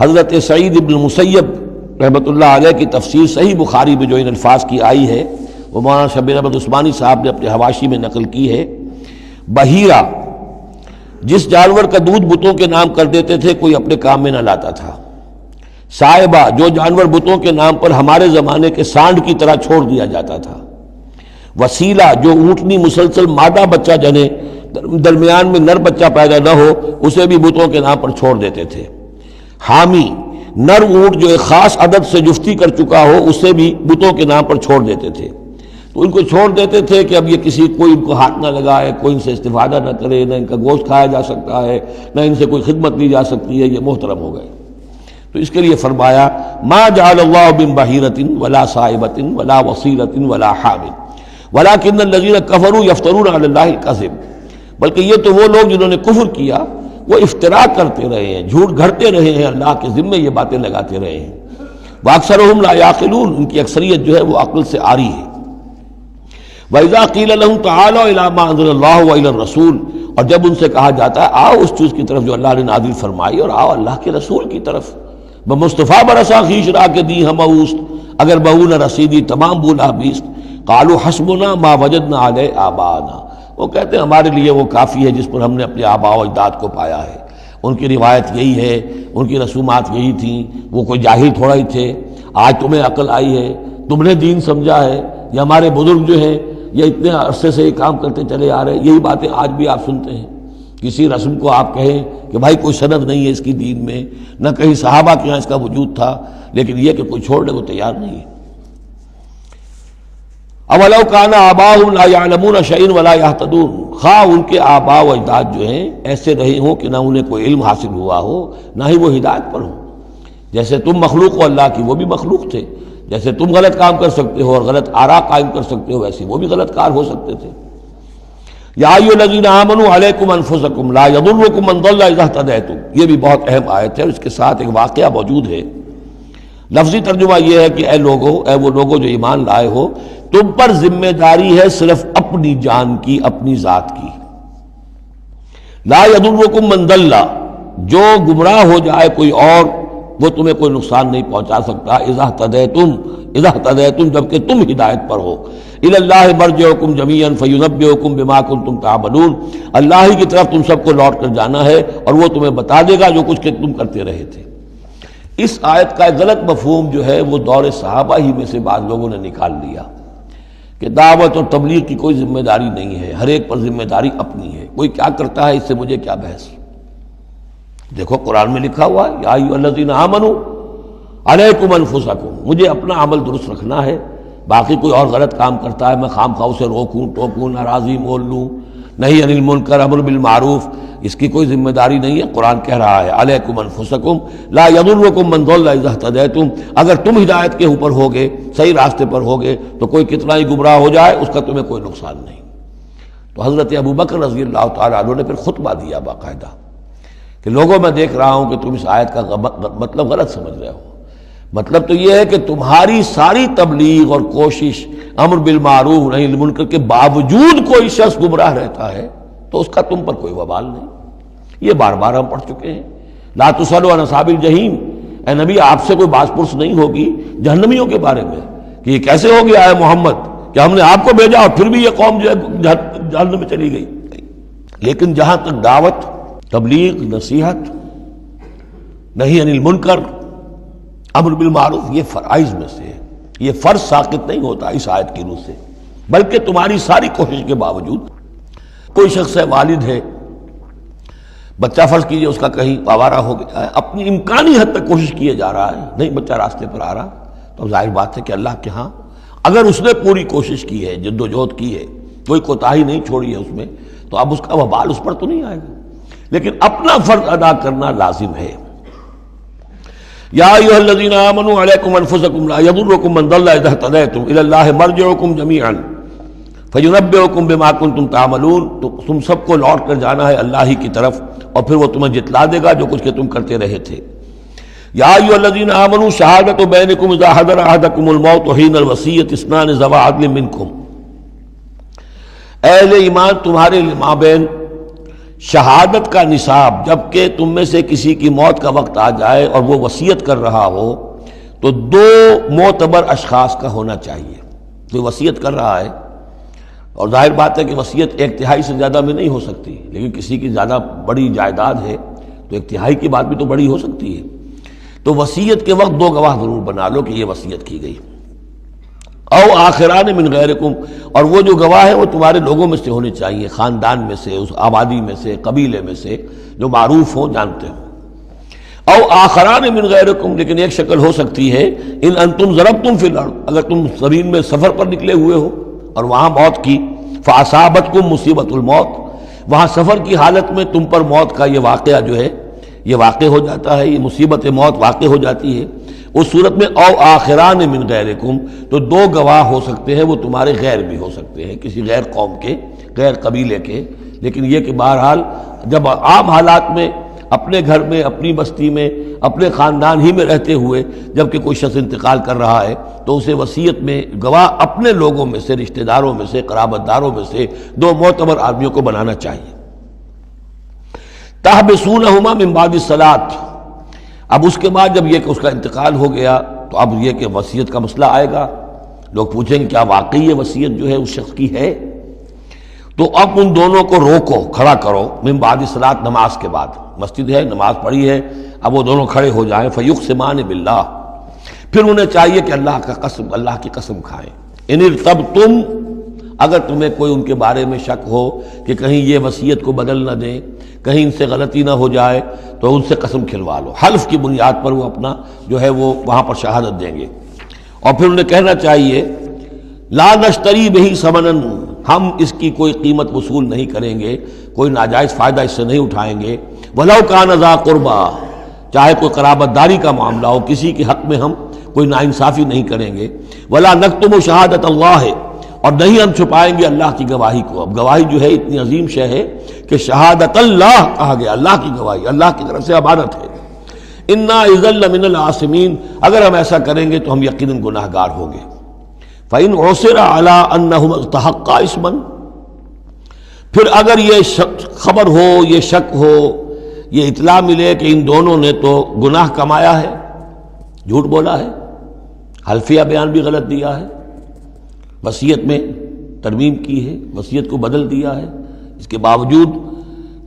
حضرت سعید ابن المسیب رحمۃ اللہ علیہ کی تفسیر صحیح بخاری میں جو ان الفاظ کی آئی ہے وہ مولانا شبیر احمد عثمانی صاحب نے اپنے حواشی میں نقل کی ہے. بحیرہ جس جانور کا دودھ بتوں کے نام کر دیتے تھے کوئی اپنے کام میں نہ لاتا تھا. صائبہ جو جانور بتوں کے نام پر ہمارے زمانے کے سانڈ کی طرح چھوڑ دیا جاتا تھا. وسیلہ جو اونٹنی مسلسل مادہ بچہ جنے درمیان میں نر بچہ پیدا نہ ہو اسے بھی بتوں کے نام پر چھوڑ دیتے تھے. حامی نر اونٹ جو ایک خاص عدد سے جفتی کر چکا ہو اسے بھی بتوں کے نام پر چھوڑ دیتے تھے. تو ان کو چھوڑ دیتے تھے کہ اب یہ کسی کوئی ان کو ہاتھ نہ لگائے، کوئی ان سے استفادہ نہ کرے، نہ ان کا گوشت کھایا جا سکتا ہے، نہ ان سے کوئی خدمت لی جا سکتی ہے، یہ محترم ہو گئے. تو اس کے لیے فرمایا ما جعل اللہ من بحیرۃ ولا صائبۃ ولا وصیلۃ ولا حام ولکن الذین کفروا یفترون علی اللہ الکذب. بلکہ یہ تو وہ لوگ جنہوں نے کفر کیا وہ افتراء کرتے رہے ہیں، جھوٹ گھڑتے رہے ہیں، اللہ کے ذمے یہ باتیں لگاتے رہے ہیں. واکثرهم لا یعقلون، ان کی اکثریت جو ہے وہ عقل سے عاری ہے. وَإِذَا قِيلَ لَهُمْ تَعَالَوْا إِلَىٰ مَا أَنزَلَ اللَّهُ وَإِلَى الرَّسُولِ، اور جب ان سے کہا جاتا ہے آؤ اس چیز کی طرف جو اللہ نے نازل فرمائی اور آؤ اللہ کے رسول کی طرف. بمصطفیٰ برسا خیش را کے دی ہم اوست، اگر بہو نہ رسیدی تمام بولا بیست. قالوا حسبنا ما وجدنا علیہ آباءنا، وہ کہتے ہیں ہمارے لیے وہ کافی ہے جس پر ہم نے اپنے آباء و اجداد کو پایا ہے. ان کی روایت یہی ہے، ان کی رسومات یہی تھیں، وہ کوئی جاہل تھوڑا ہی تھے. آج تمہیں عقل آئی ہے، تم نے دین سمجھا ہے، یہ ہمارے بزرگ جو ہیں یہ اتنے عرصے سے یہ کام کرتے چلے آ رہے ہیں. یہی باتیں آج بھی آپ سنتے ہیں. کسی رسم کو آپ کہیں کہ بھائی کوئی سند نہیں ہے اس کی دین میں، نہ کہیں صحابہ کے یہاں اس کا وجود تھا، لیکن یہ کہ کوئی چھوڑنے کو تیار نہیں ہے. اولو کان آباؤہم لا یعلمون شیئا ولا یہتدون، خواہ ان کے آباء و اجداد جو ہیں ایسے رہے ہوں کہ نہ انہیں کوئی علم حاصل ہوا ہو نہ ہی وہ ہدایت پر ہوں. جیسے تم مخلوق ہو اللہ کی، وہ بھی مخلوق تھے. جیسے تم غلط کام کر سکتے ہو اور غلط آراء قائم کر سکتے ہو ویسے وہ بھی غلط کار ہو سکتے تھے. یا ایھا الذین آمنوا علیکم انفسکم لا یضرکم من ضل اذا اہتدیتم، یہ بھی بہت اہم آیت ہے اور اس کے ساتھ ایک واقعہ موجود ہے. لفظی ترجمہ یہ ہے کہ اے لوگو، اے وہ لوگو جو ایمان لائے ہو، تم پر ذمہ داری ہے صرف اپنی جان کی، اپنی ذات کی. لا یضرکم من ضل، جو گمراہ ہو جائے کوئی اور وہ تمہیں کوئی نقصان نہیں پہنچا سکتا. اذا اہتدیتم، جبکہ تم ہدایت پر ہو. الی اللہ مرجعکم جمیعا فینبئکم بما کنتم تعملون، اللہ ہی کی طرف تم سب کو لوٹ کر جانا ہے اور وہ تمہیں بتا دے گا جو کچھ کہ تم کرتے رہے تھے. اس آیت کا ایک غلط مفہوم جو ہے وہ دور صحابہ ہی میں سے بعض لوگوں نے نکال لیا کہ دعوت اور تبلیغ کی کوئی ذمہ داری نہیں ہے، ہر ایک پر ذمہ داری اپنی ہے. کوئی کیا کرتا ہے اس سے مجھے کیا بحث. دیکھو قرآن میں لکھا ہوا ہے یا ایھا الذین آمنوا علیکم انفسکم، مجھے اپنا عمل درست رکھنا ہے، باقی کوئی اور غلط کام کرتا ہے میں خام خواہ اسے روکوں ٹوکوں ناراضی مول لوں، نہیں انل منکر امر بالمعروف، اس کی کوئی ذمہ داری نہیں ہے۔ قرآن کہہ رہا ہے علیکم انفسکم لا یضرکم من ضل اذا اہتدیتم، اگر تم ہدایت کے اوپر ہوگے، صحیح راستے پر ہوگے، تو کوئی کتنا ہی گمراہ ہو جائے اس کا تمہیں کوئی نقصان نہیں۔ تو حضرت ابوبکر رضی اللہ تعالیٰ عنہ نے پھر خطبہ دیا باقاعدہ کہ لوگوں میں دیکھ رہا ہوں کہ تم اس آیت کا مطلب غلط سمجھ رہے ہو۔ مطلب تو یہ ہے کہ تمہاری ساری تبلیغ اور کوشش امر بالمعروف نہی عن المنکر کے باوجود کوئی شخص گمراہ رہتا ہے تو اس کا تم پر کوئی وبال نہیں۔ یہ بار بار ہم پڑھ چکے ہیں۔ لا تسألوا عن اصحاب الجحیم، اے نبی آپ سے کوئی باس پرس نہیں ہوگی جہنمیوں کے بارے میں کہ یہ کیسے ہو گیا ہے محمد کہ ہم نے آپ کو بھیجا اور پھر بھی یہ قوم جو ہے جہنم میں چلی گئی۔ لیکن جہاں تک دعوت، تبلیغ، نصیحت، نہی عن المنکر، امر بالمعروف، یہ فرائض میں سے ہے، یہ فرض ساقط نہیں ہوتا اس آیت کی روح سے، بلکہ تمہاری ساری کوشش کے باوجود کوئی شخص ہے، والد ہے، بچہ فرض کیجئے اس کا کہیں آوارہ ہو گیا ہے، اپنی امکانی حد تک کوشش کیے جا رہا ہے، نہیں بچہ راستے پر آ رہا، تو ظاہر بات ہے کہ اللہ کے ہاں اگر اس نے پوری کوشش کی ہے، جد و جہد کی ہے، کوئی کوتاہی نہیں چھوڑی ہے اس میں، تو اب اس کا وبال اس پر تو نہیں آئے گا، لیکن اپنا فرض ادا کرنا لازم ہے۔ یا ایھا الذین آمنوا علیکم انفسکم لا یضرکم من ضل اذا اہتدیتم الی اللہ مرجعکم جمیعا فینبئکم بما کنتم تعملون، تو تم سب کو لوٹ کر جانا ہے اللہ ہی کی طرف اور پھر وہ تمہیں جتلا دے گا جو کچھ کہ تم کرتے رہے تھے۔ یا ایھا الذین آمنوا شہادۃ بینکم اذا حضر احدکم الموت حین الوصیۃ اثنان ذوی عدل منکم، اہل ایمان تمہارے مابین شہادت کا نصاب، جبکہ تم میں سے کسی کی موت کا وقت آ جائے اور وہ وصیت کر رہا ہو تو دو معتبر اشخاص کا ہونا چاہیے۔ جو وصیت کر رہا ہے، اور ظاہر بات ہے کہ وصیت ایک تہائی سے زیادہ میں نہیں ہو سکتی، لیکن کسی کی زیادہ بڑی جائیداد ہے تو ایک تہائی کی بات بھی تو بڑی ہو سکتی ہے، تو وصیت کے وقت دو گواہ ضرور بنا لو کہ یہ وصیت کی گئی۔ او آخران من غیرکم، اور وہ جو گواہ ہیں وہ تمہارے لوگوں میں سے ہونے چاہیے، خاندان میں سے، اس آبادی میں سے، قبیلے میں سے، جو معروف ہوں، جانتے ہوں۔ او آخران من غیرکم، لیکن ایک شکل ہو سکتی ہے ان انتم ضربتم فی الارض، اگر تم زمین میں سفر پر نکلے ہوئے ہو اور وہاں موت کی، فاصابتکم مصیبت الموت، وہاں سفر کی حالت میں تم پر موت کا یہ واقعہ جو ہے یہ واقع ہو جاتا ہے، یہ مصیبت موت واقع ہو جاتی ہے، اس صورت میں او آخران من غیرکم، تو دو گواہ ہو سکتے ہیں، وہ تمہارے غیر بھی ہو سکتے ہیں، کسی غیر قوم کے، غیر قبیلے کے، لیکن یہ کہ بہرحال جب عام حالات میں اپنے گھر میں، اپنی بستی میں، اپنے خاندان ہی میں رہتے ہوئے جب کہ کوئی شخص انتقال کر رہا ہے تو اسے وصیت میں گواہ اپنے لوگوں میں سے، رشتہ داروں میں سے، قرابت داروں میں سے دو معتبر آدمیوں کو بنانا چاہیے۔ تحبسونہما من بعد الصلاۃ، اب اس کے بعد جب یہ کہ اس کا انتقال ہو گیا تو اب یہ کہ وصیت کا مسئلہ آئے گا، لوگ پوچھیں گے کیا واقعی یہ وصیت جو ہے اس شخص کی ہے؟ تو اب ان دونوں کو روکو، کھڑا کرو، من بعد الصلاۃ، نماز کے بعد، مسجد ہے، نماز پڑھی ہے، اب وہ دونوں کھڑے ہو جائیں، فیقسمان باللہ، پھر انہیں چاہیے کہ اللہ کی قسم کھائیں، ان ارتبتم، اگر تمہیں کوئی ان کے بارے میں شک ہو کہ کہیں یہ وصیت کو بدل نہ دیں، کہیں ان سے غلطی نہ ہو جائے، تو ان سے قسم کھلوا لو، حلف کی بنیاد پر وہ اپنا جو ہے وہ وہاں پر شہادت دیں گے، اور پھر انہیں کہنا چاہیے لا نشتری بہ ثمنا، ہم اس کی کوئی قیمت وصول نہیں کریں گے، کوئی ناجائز فائدہ اس سے نہیں اٹھائیں گے، ولو کان ذا قربا، چاہے کوئی قرابت داری کا معاملہ ہو، کسی کے حق میں ہم کوئی ناانصافی نہیں کریں گے، ولا نکتم شہادت اللہ، اور نہیں ہم چھپائیں گے اللہ کی گواہی کو۔ اب گواہی جو ہے اتنی عظیم شے ہے کہ شہادت اللہ کہا گیا، اللہ کی گواہی، اللہ کی طرف سے امانت ہے۔ انا اذا لمن العاصمین، اگر ہم ایسا کریں گے تو ہم یقیناً گناہ گار ہوں گے۔ فإن عثر على انہما استحقا اسما، پھر اگر یہ خبر ہو، یہ شک ہو، یہ اطلاع ملے کہ ان دونوں نے تو گناہ کمایا ہے، جھوٹ بولا ہے، حلفیہ بیان بھی غلط دیا ہے، وصیت میں ترمیم کی ہے، وصیت کو بدل دیا ہے، اس کے باوجود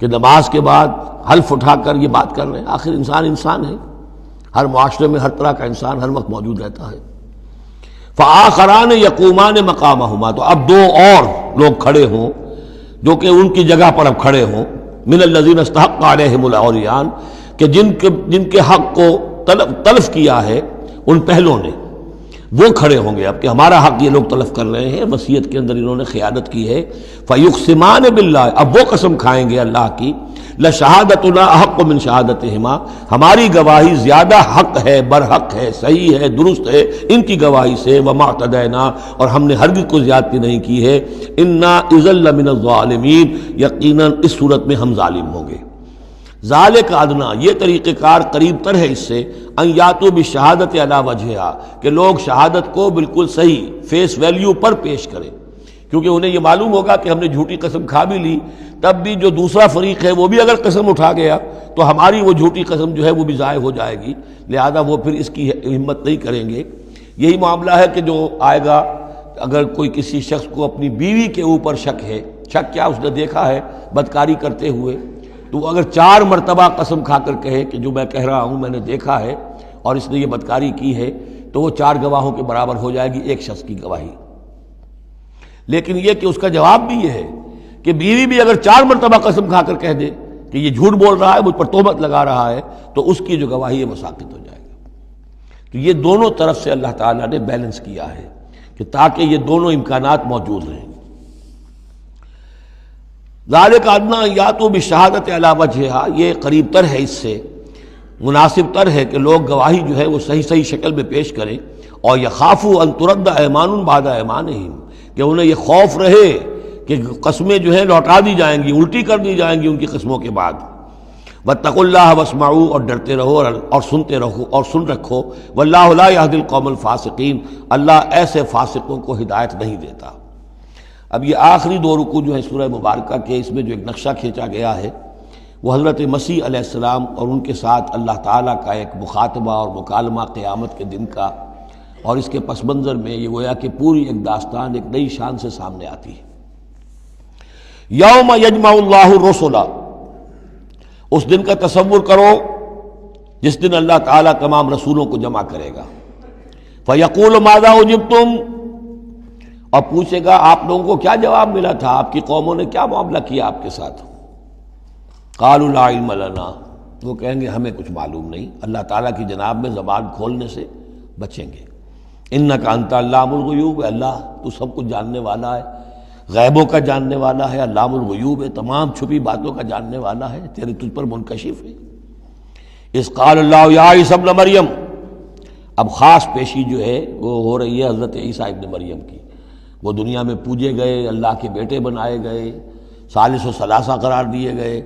کہ نماز کے بعد حلف اٹھا کر یہ بات کر رہے ہیں، آخر انسان ہے، ہر معاشرے میں ہر طرح کا انسان ہر وقت موجود رہتا ہے۔ فآخران یقومان مقامہما، تو اب دو اور لوگ کھڑے ہوں جو کہ ان کی جگہ پر اب کھڑے ہوں، من الذین استحق علیہم العریان، کہ جن کے حق کو تلف کیا ہے ان پہلوں نے، وہ کھڑے ہوں گے اب کہ ہمارا حق یہ لوگ تلف کر رہے ہیں، وصیت کے اندر انہوں نے خیانت کی ہے۔ فیقسمان باللہ، اب وہ قسم کھائیں گے اللہ کی، لشہادتنا احق من شہادتہما، ہماری گواہی زیادہ حق ہے، برحق ہے، صحیح ہے، درست ہے ان کی گواہی سے، وما اعتدینا، اور ہم نے ہرگز کوئی زیادتی نہیں کی ہے، انا اذا لمن الظالمین، یقیناً اس صورت میں ہم ظالم ہوں گے۔ ذالک ادنا، یہ طریقہ کار قریب تر ہے اس سے، ان یاتوا بالشہادۃ علی وجہہا، کہ لوگ شہادت کو بالکل صحیح فیس ویلیو پر پیش کریں، کیونکہ انہیں یہ معلوم ہوگا کہ ہم نے جھوٹی قسم کھا بھی لی، تب بھی جو دوسرا فریق ہے وہ بھی اگر قسم اٹھا گیا تو ہماری وہ جھوٹی قسم جو ہے وہ بھی ضائع ہو جائے گی، لہذا وہ پھر اس کی ہمت نہیں کریں گے۔ یہی معاملہ ہے کہ جو آئے گا، اگر کوئی کسی شخص کو اپنی بیوی کے اوپر شک ہے، شک کیا اس نے دیکھا ہے بدکاری کرتے ہوئے، تو وہ اگر 4 مرتبہ قسم کھا کر کہے کہ جو میں کہہ رہا ہوں میں نے دیکھا ہے اور اس نے یہ بدکاری کی ہے، تو وہ 4 گواہوں کے برابر ہو جائے گی ایک شخص کی گواہی۔ لیکن یہ کہ اس کا جواب بھی یہ ہے کہ بیوی بھی اگر 4 مرتبہ قسم کھا کر کہہ دے کہ یہ جھوٹ بول رہا ہے، مجھ پر تہمت لگا رہا ہے، تو اس کی جو گواہی ہے وہ ساقط ہو جائے گی۔ تو یہ دونوں طرف سے اللہ تعالیٰ نے بیلنس کیا ہے کہ تاکہ یہ دونوں امکانات موجود رہیں۔ ذالک ادنی ان یاتوا بالشہادۃ علی وجہہا، یہ قریب تر ہے، اس سے مناسب تر ہے کہ لوگ گواہی جو ہے وہ صحیح شکل میں پیش کریں، اور یخافوا ان ترد ایمان بعد ایمانہم، کہ انہیں یہ خوف رہے کہ قسمیں جو ہیں لوٹا دی جائیں گی، الٹی کر دی جائیں گی ان کی قسموں کے بعد۔ واتقوا اللہ واسمعوا، اور ڈرتے رہو اور سنتے رہو اور سن رکھو، واللہ لا یہدی القوم الفاسقین، اللہ ایسے فاسقوں کو ہدایت نہیں دیتا۔ اب یہ آخری 2 رکوع جو ہیں سورہ مبارکہ کے، اس میں جو ایک نقشہ کھینچا گیا ہے وہ حضرت مسیح علیہ السلام اور ان کے ساتھ اللہ تعالیٰ کا ایک مخاطبہ اور مکالمہ قیامت کے دن کا، اور اس کے پس منظر میں یہ گویا کہ پوری ایک داستان ایک نئی شان سے سامنے آتی ہے۔ یوم یجمع اللہ الرسل، اس دن کا تصور کرو جس دن اللہ تعالیٰ تمام رسولوں کو جمع کرے گا۔ فیقول ماذا اجبتم، اور پوچھے گا آپ لوگوں کو کیا جواب ملا تھا، آپ کی قوموں نے کیا معاملہ کیا آپ کے ساتھ۔ قالوا لا علم لنا، وہ کہیں گے ہمیں کچھ معلوم نہیں، اللہ تعالیٰ کی جناب میں زبان کھولنے سے بچیں گے۔ انک انت علام الغیوب، اللہ تو سب کچھ جاننے والا ہے، غیبوں کا جاننے والا ہے، علام الغیوب ہے، تمام چھپی باتوں کا جاننے والا ہے، تیرے تجھ پر منکشف ہے۔ اذ قال اللہ یا عیسی ابن مریم، اب خاص پیشی جو ہے وہ ہو رہی ہے حضرت عیسیٰ ابن مریم کی۔ وہ دنیا میں پوجے گئے، اللہ کے بیٹے بنائے گئے، ثالث و ثلاثہ قرار دیے گئے،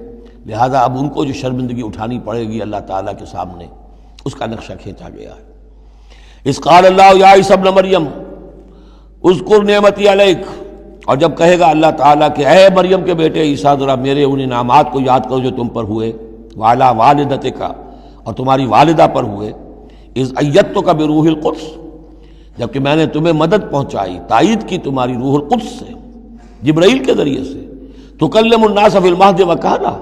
لہذا اب ان کو جو شرمندگی اٹھانی پڑے گی اللہ تعالیٰ کے سامنے، اس کا نقشہ کھینچا گیا ہے۔ اذ قال اللہ یا عیسی ابن مریم اذکر نعمتی علیک، اور جب کہے گا اللہ تعالیٰ کہ اے مریم کے بیٹے عیسیٰ ذرا میرے ان انعامات کو یاد کرو جو تم پر ہوئے، وعلی والدتک، اور تمہاری والدہ پر ہوئے، اذ ایدتک بروح القدس، جبکہ میں نے تمہیں مدد پہنچائی، تائید کی تمہاری روح القدس سے، جبرائیل کے ذریعے سے، تکلم الناس فی المہد وکہلا،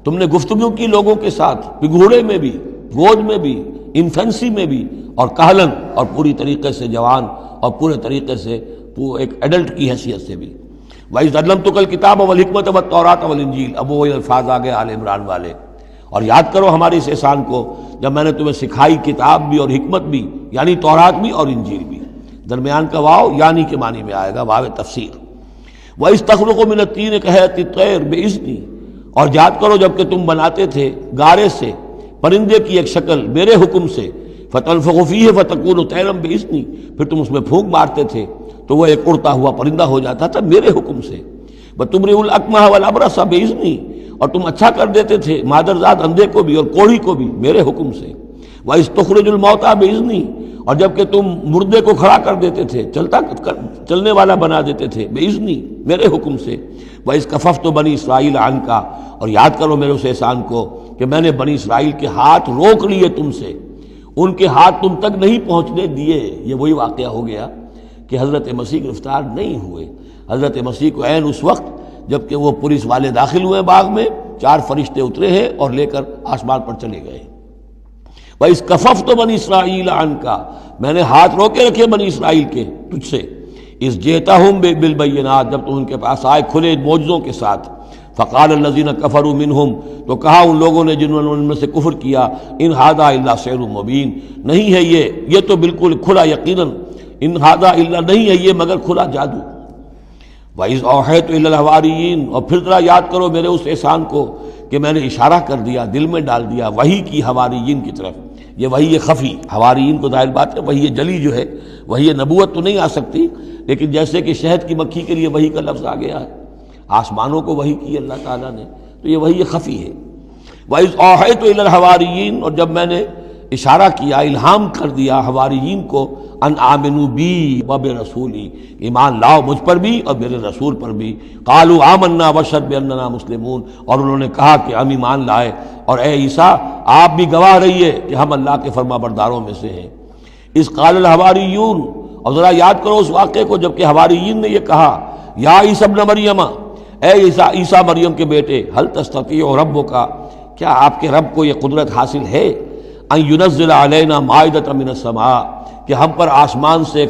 تم نے گفتگو کی لوگوں کے ساتھ، پگھوڑے میں بھی، گود میں بھی، انفینسی میں بھی، اور کہلن، اور پوری طریقے سے جوان اور پورے طریقے سے ایک ایڈلٹ کی حیثیت سے بھی۔ وَإِذْ عَلَّمْتُكَ الْكِتَابَ وَالْحِكْمَةَ وَالتَّوْرَاةَ وَالْإِنْجِيلَ، اب وہ الفاظ آگے آل عمران والے، اور یاد کرو ہمارے اس احسان کو جب میں نے تمہیں سکھائی کتاب بھی اور حکمت بھی، یعنی تورات بھی اور انجیل بھی، درمیان کا واو یعنی کے معنی میں آئے گا، واو تفسیر۔ وَإِذْ تَخْلُقُ مِنَ الطِّينِ كَهَيْئَةِ الطَّيْرِ بِإِذْنِي، اور یاد کرو جب کہ تم بناتے تھے گارے سے پرندے کی ایک شکل میرے حکم سے، فَتَنفُخُ فِيهِ فَتَكُونُ طَيْرًا بِإِذْنِي، پھر تم اس میں پھونک مارتے تھے تو وہ ایک اڑتا ہوا پرندہ ہو جاتا تھا میرے حکم سے۔ وَتُبْرِئُ الْأَكْمَحَ وَالْأَبْرَصَ بِإِذْنِي، اور تم اچھا کر دیتے تھے مادرزاد اندھے کو بھی اور کوڑھی کو بھی میرے حکم سے۔ وَإِذْ تُخْرِجُ الْمَوْتَىٰ بِإِذْنِي، اور جب کہ تم مردے کو کھڑا کر دیتے تھے، چلنے والا بنا دیتے تھے، بِإِذْنِي، میرے حکم سے۔ وَإِذْ كَفَفْتُ بَنِي إِسْرَائِيلَ عَنْكَ، اور یاد کرو میرے اس احسان کو کہ میں نے بنی اسرائیل کے ہاتھ روک لیے تم سے، ان کے ہاتھ تم تک نہیں پہنچنے دیے۔ یہ وہی واقعہ ہو گیا کہ حضرت مسیح گرفتار نہیں ہوئے۔ حضرت مسیح کو عین اس وقت جب کہ وہ پولیس والے داخل ہوئے باغ میں، 4 فرشتے اترے ہیں اور لے کر آسمان پر چلے گئے۔ وَإِذْ كَفَفْتُ بَنِي إِسْرَائِيلَ عَنْكَ، میں نے ہاتھ روکے رکھے بنی اسرائیل کے تجھ سے۔ اِذْ جِئْتَهُم بِالْبَيِّنَاتِ، جب تم ان کے پاس آئے کھلے معجزوں کے ساتھ۔ فَقَالَ الَّذِينَ كَفَرُوا مِنْهُمْ، تو کہا ان لوگوں نے جنہوں نے ان میں سے کفر کیا، إِنْ هَذَا إِلَّا سِحْرٌ مُبِينٌ، نہیں ہے یہ تو بالکل کھلا یقیناً ان ھذا الا نہیں ہے یہ مگر کھلا جادو۔ وَإِذْ أَوْحَيْتُ إِلَى الْحَوَارِيِّينَ، اور پھر ذرا یاد کرو میرے اس احسان کو کہ میں نے اشارہ کر دیا، دل میں ڈال دیا وحی کی حواریین کی طرف۔ یہ وحی خفی، حواریین کو ظاہر بات ہے وحی جلی جو ہے، وحی نبوت تو نہیں آ سکتی، لیکن جیسے کہ شہد کی مکھی کے لیے وحی کا لفظ آ گیا ہے، آسمانوں کو وحی کی اللہ تعالیٰ نے، تو یہ وحی خفی ہے۔ وَإِذْ أَوْحَيْتُ إِلَى الْحَوَارِيِّينَ، اور جب میں نے اشارہ کیا، الہام کر دیا حواریین کو، ان آمنوا بی وبرسولی، ایمان لاؤ مجھ پر بھی اور میرے رسول پر بھی۔ قالوا آمنا واشہد باننا مسلمون، اور انہوں نے کہا کہ ہم ایمان لائے اور اے عیسیٰ آپ بھی گواہ رہیے کہ ہم اللہ کے فرما برداروں میں سے ہیں۔ اذ قال الحواریون، اور ذرا یاد کرو اس واقعے کو جب کہ حواریین نے یہ کہا، یا عیسیٰ ابن مریم، اے عیسیٰ مریم کے بیٹے، حل تستطیع ربک، کیا آپ کے رب کو یہ قدرت حاصل ہے، ان ینزل علینا مائدۃ من السماء، کہ ہم پر آسمان سے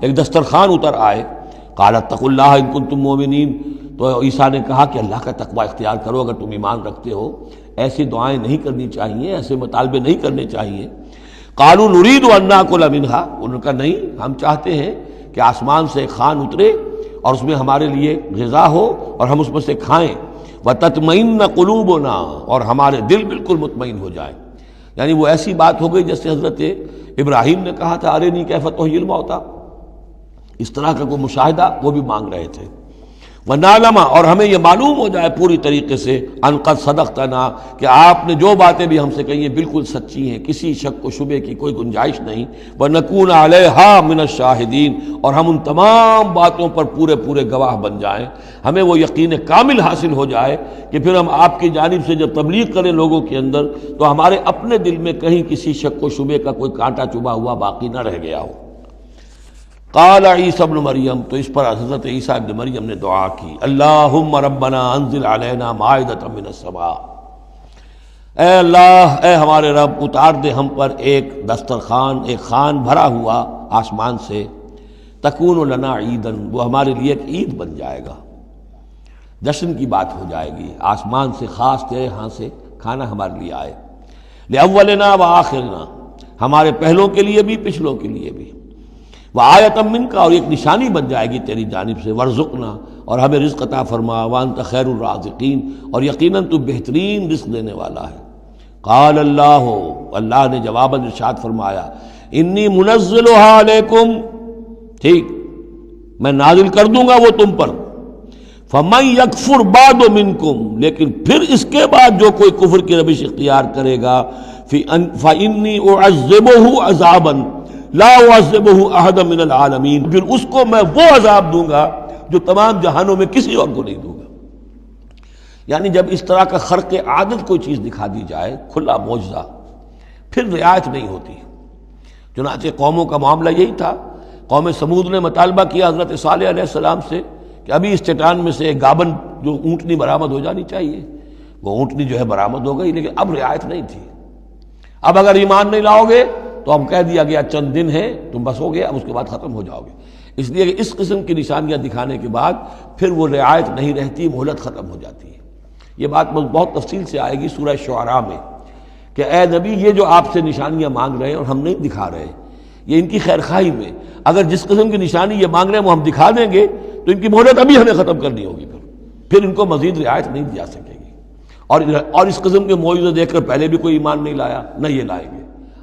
ایک دسترخوان اتر آئے۔ قال اتقوا اللہ ان کنتم مؤمنین، تو عیسیٰ نے کہا کہ اللہ کا تقوی اختیار کرو اگر تم ایمان رکھتے ہو، ایسی دعائیں نہیں کرنی چاہیے، ایسے مطالبے نہیں کرنے چاہیے۔ قالوا نرید ان ناکل منہا، انہوں نے کہا نہیں، ہم چاہتے ہیں کہ آسمان سے ایک خوان اترے اور اس میں ہمارے لیے غذا ہو اور ہم اس میں سے کھائیں۔ وتطمئن قلوبنا، اور ہمارے دل بالکل مطمئن ہو جائیں۔ یعنی وہ ایسی بات ہو گئی جیسے حضرت ابراہیم نے کہا تھا ارنی کیف تحیی الموتیٰ، اس طرح کا کوئی مشاہدہ وہ بھی مانگ رہے تھے۔ وَنَعْلَمَ، اور ہمیں یہ معلوم ہو جائے پوری طریقے سے، ان قد صدقتنا، کہ آپ نے جو باتیں بھی ہم سے کہی ہیں بالکل سچی ہیں، کسی شک و شبے کی کوئی گنجائش نہیں۔ وَنَكُونَ عَلَيْهَا مِنَ الشَّاهِدِينَ، اور ہم ان تمام باتوں پر پورے گواہ بن جائیں، ہمیں وہ یقین کامل حاصل ہو جائے کہ پھر ہم آپ کی جانب سے جب تبلیغ کریں لوگوں کے اندر تو ہمارے اپنے دل میں کہیں کسی شک و شبے کا کوئی کانٹا چبھا ہوا باقی نہ رہ گیا ہو۔ قال عیسیٰ ابن مریم، تو اس پر حضرت عیسیٰ ابن مریم نے دعا کی، اللہم ربنا انزل علینا مائدۃ من السماء، اے اللہ، اے ہمارے رب، اتار دے ہم پر ایک دسترخوان، ایک خوان بھرا ہوا آسمان سے، تکون لنا عیدن، وہ ہمارے لیے ایک عید بن جائے گا، جشن کی بات ہو جائے گی، آسمان سے خاص تیرے ہاں سے کھانا ہمارے لیے آئے، لأولنا وآخرنا، ہمارے پہلوں کے لیے بھی پچھلوں کے لیے بھی، وآیۃ منک، اور ایک نشانی بن جائے گی تیری جانب سے، وارزقنا، اور ہمیں رزق عطا فرما، وانت خیر الرازقین، اور یقیناً تو بہترین رزق دینے والا ہے۔ قال اللہ نے جواباً ارشاد فرمایا، انی منزلها علیکم، ٹھیک میں نازل کر دوں گا وہ تم پر، فمن یکفر بعد منکم، لیکن پھر اس کے بعد جو کوئی کفر کی روش اختیار کرے گا، فانی اعذبہ عذابا لا اعذبہ احد من العالمین، پھر اس کو میں وہ عذاب دوں گا جو تمام جہانوں میں کسی اور کو نہیں دوں گا۔ یعنی جب اس طرح کا خرق عادت کوئی چیز دکھا دی جائے، کھلا معجزہ، پھر رعایت نہیں ہوتی۔ چنانچہ قوموں کا معاملہ یہی تھا، قوم سمود نے مطالبہ کیا حضرت صالح علیہ السلام سے کہ ابھی اس چٹان میں سے ایک گابن جو اونٹنی برآمد ہو جانی چاہیے، وہ اونٹنی جو ہے برآمد ہو گئی، لیکن اب رعایت نہیں تھی۔ اب اگر ایمان نہیں لاؤ گے تو اب کہہ دیا گیا چند دن ہے تم بس ہو گیا، اب اس کے بعد ختم ہو جاؤ گے، اس لیے کہ اس قسم کی نشانیاں دکھانے کے بعد پھر وہ رعایت نہیں رہتی، مہلت ختم ہو جاتی ہے۔ یہ بات بہت تفصیل سے آئے گی سورہ شعراء میں کہ اے نبی یہ جو آپ سے نشانیاں مانگ رہے ہیں اور ہم نہیں دکھا رہے، یہ ان کی خیر خواہی میں، اگر جس قسم کی نشانی یہ مانگ رہے ہیں وہ ہم دکھا دیں گے تو ان کی مہلت ابھی ہمیں ختم کرنی ہوگی، پھر ان کو مزید رعایت نہیں دی جا سکے گی۔ اور اس قسم کے معجزے دیکھ کر پہلے بھی کوئی ایمان نہیں لایا، نہ یہ لائیں گے۔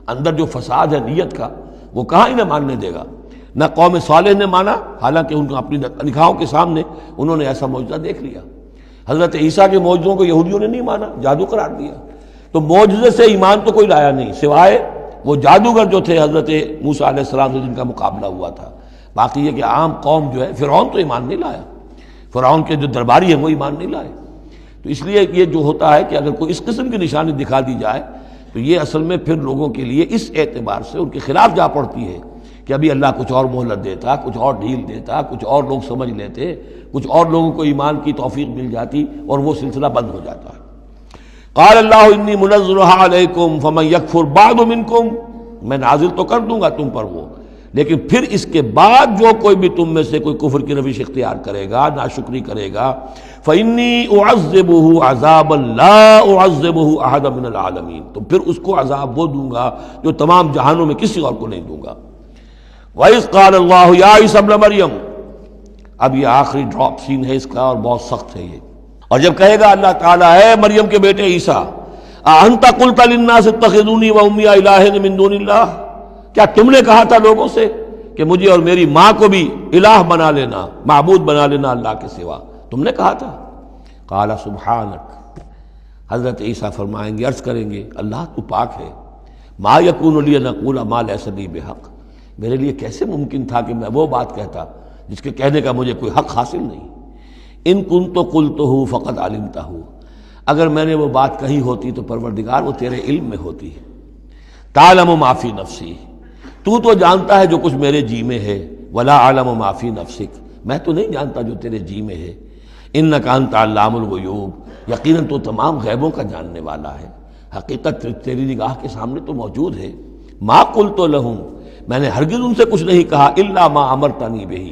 اندر جو فساد ہے نیت کا، وہ کہاں انہیں ماننے دے گا۔ نہ قوم صالح نے مانا، حالانکہ ان کو اپنی نگاہوں کے سامنے انہوں نے ایسا معجزہ دیکھ لیا۔ حضرت عیسیٰ کے معجزوں کو یہودیوں نے نہیں مانا، جادو قرار دیا۔ تو معجزے سے ایمان تو کوئی لایا نہیں، سوائے وہ جادوگر جو تھے حضرت موسیٰ علیہ السلام سے جن کا مقابلہ ہوا تھا۔ باقی یہ کہ عام قوم جو ہے، فرعون تو ایمان نہیں لایا، فرعون کے جو درباری ہیں وہ ایمان نہیں لائے۔ تو اس لیے یہ جو ہوتا ہے کہ اگر کوئی اس قسم کی نشانی دکھا دی جائے تو یہ اصل میں پھر لوگوں کے لیے اس اعتبار سے ان کے خلاف جا پڑتی ہے کہ ابھی اللہ کچھ اور مہلت دیتا، کچھ اور ڈھیل دیتا، کچھ اور لوگ سمجھ لیتے، کچھ اور لوگوں کو ایمان کی توفیق مل جاتی اور وہ سلسلہ بند ہو جاتا ہے۔ قال اللہ انی منزلها علیکم فمن یکفر بعد منکم، میں نازل تو کر دوں گا تم پر وہ، لیکن پھر اس کے بعد جو کوئی بھی تم میں سے کوئی کفر کی روش اختیار کرے گا، ناشکری کرے گا، فإنی اعذبہ عذابا لا اعذبہ احد من العالمین، تو پھر اس کو عذاب وہ دوں گا جو تمام جہانوں میں کسی اور کو نہیں دوں گا۔ وَإِذْ قَالَ اللَّهُ يَا عِيسَى ابْنَ مَرْيَمَ، اب یہ آخری ڈراپ سین ہے اس کا اور بہت سخت ہے یہ. اور جب کہے گا اللہ تعالیٰ اے مریم کے بیٹے عیسیٰ، أَأَنْتَ قُلْتَ لِلنَّاسِ اتَّخِذُونِي وَأُمِّيَ إِلَٰهَيْنِ مِن دُونِ اللَّهِ، کیا تم نے کہا تھا لوگوں سے کہ مجھے اور میری ماں کو بھی الہ بنا لینا، معبود بنا لینا اللہ کے سوا؟ تم نے کہا تھا. قال سبحانک، حضرت عیسیٰ فرمائیں گے، عرض کریں گے اللہ تو پاک ہے. ما یکون لی ان اقول ما لیس لی بحق، میرے لیے کیسے ممکن تھا کہ میں وہ بات کہتا جس کے کہنے کا مجھے کوئی حق حاصل نہیں. ان کنت قلتہ فقد علمتہ، اگر میں نے وہ بات کہی ہوتی تو پروردگار وہ تیرے علم میں ہوتی. تعلم ما فی نفسی، تو جانتا ہے جو کچھ میرے جی میں ہے. ولا اعلم ما فی نفسک، میں تو نہیں جانتا جو تیرے جی میں ہے. انک انت علام الغیوب، یقیناً تو تمام غیبوں کا جاننے والا ہے. حقیقت تیری نگاہ کے سامنے تو موجود ہے. ما قلت لہم، میں نے ہرگز ان سے کچھ نہیں کہا. الا ما امرتنی بہ،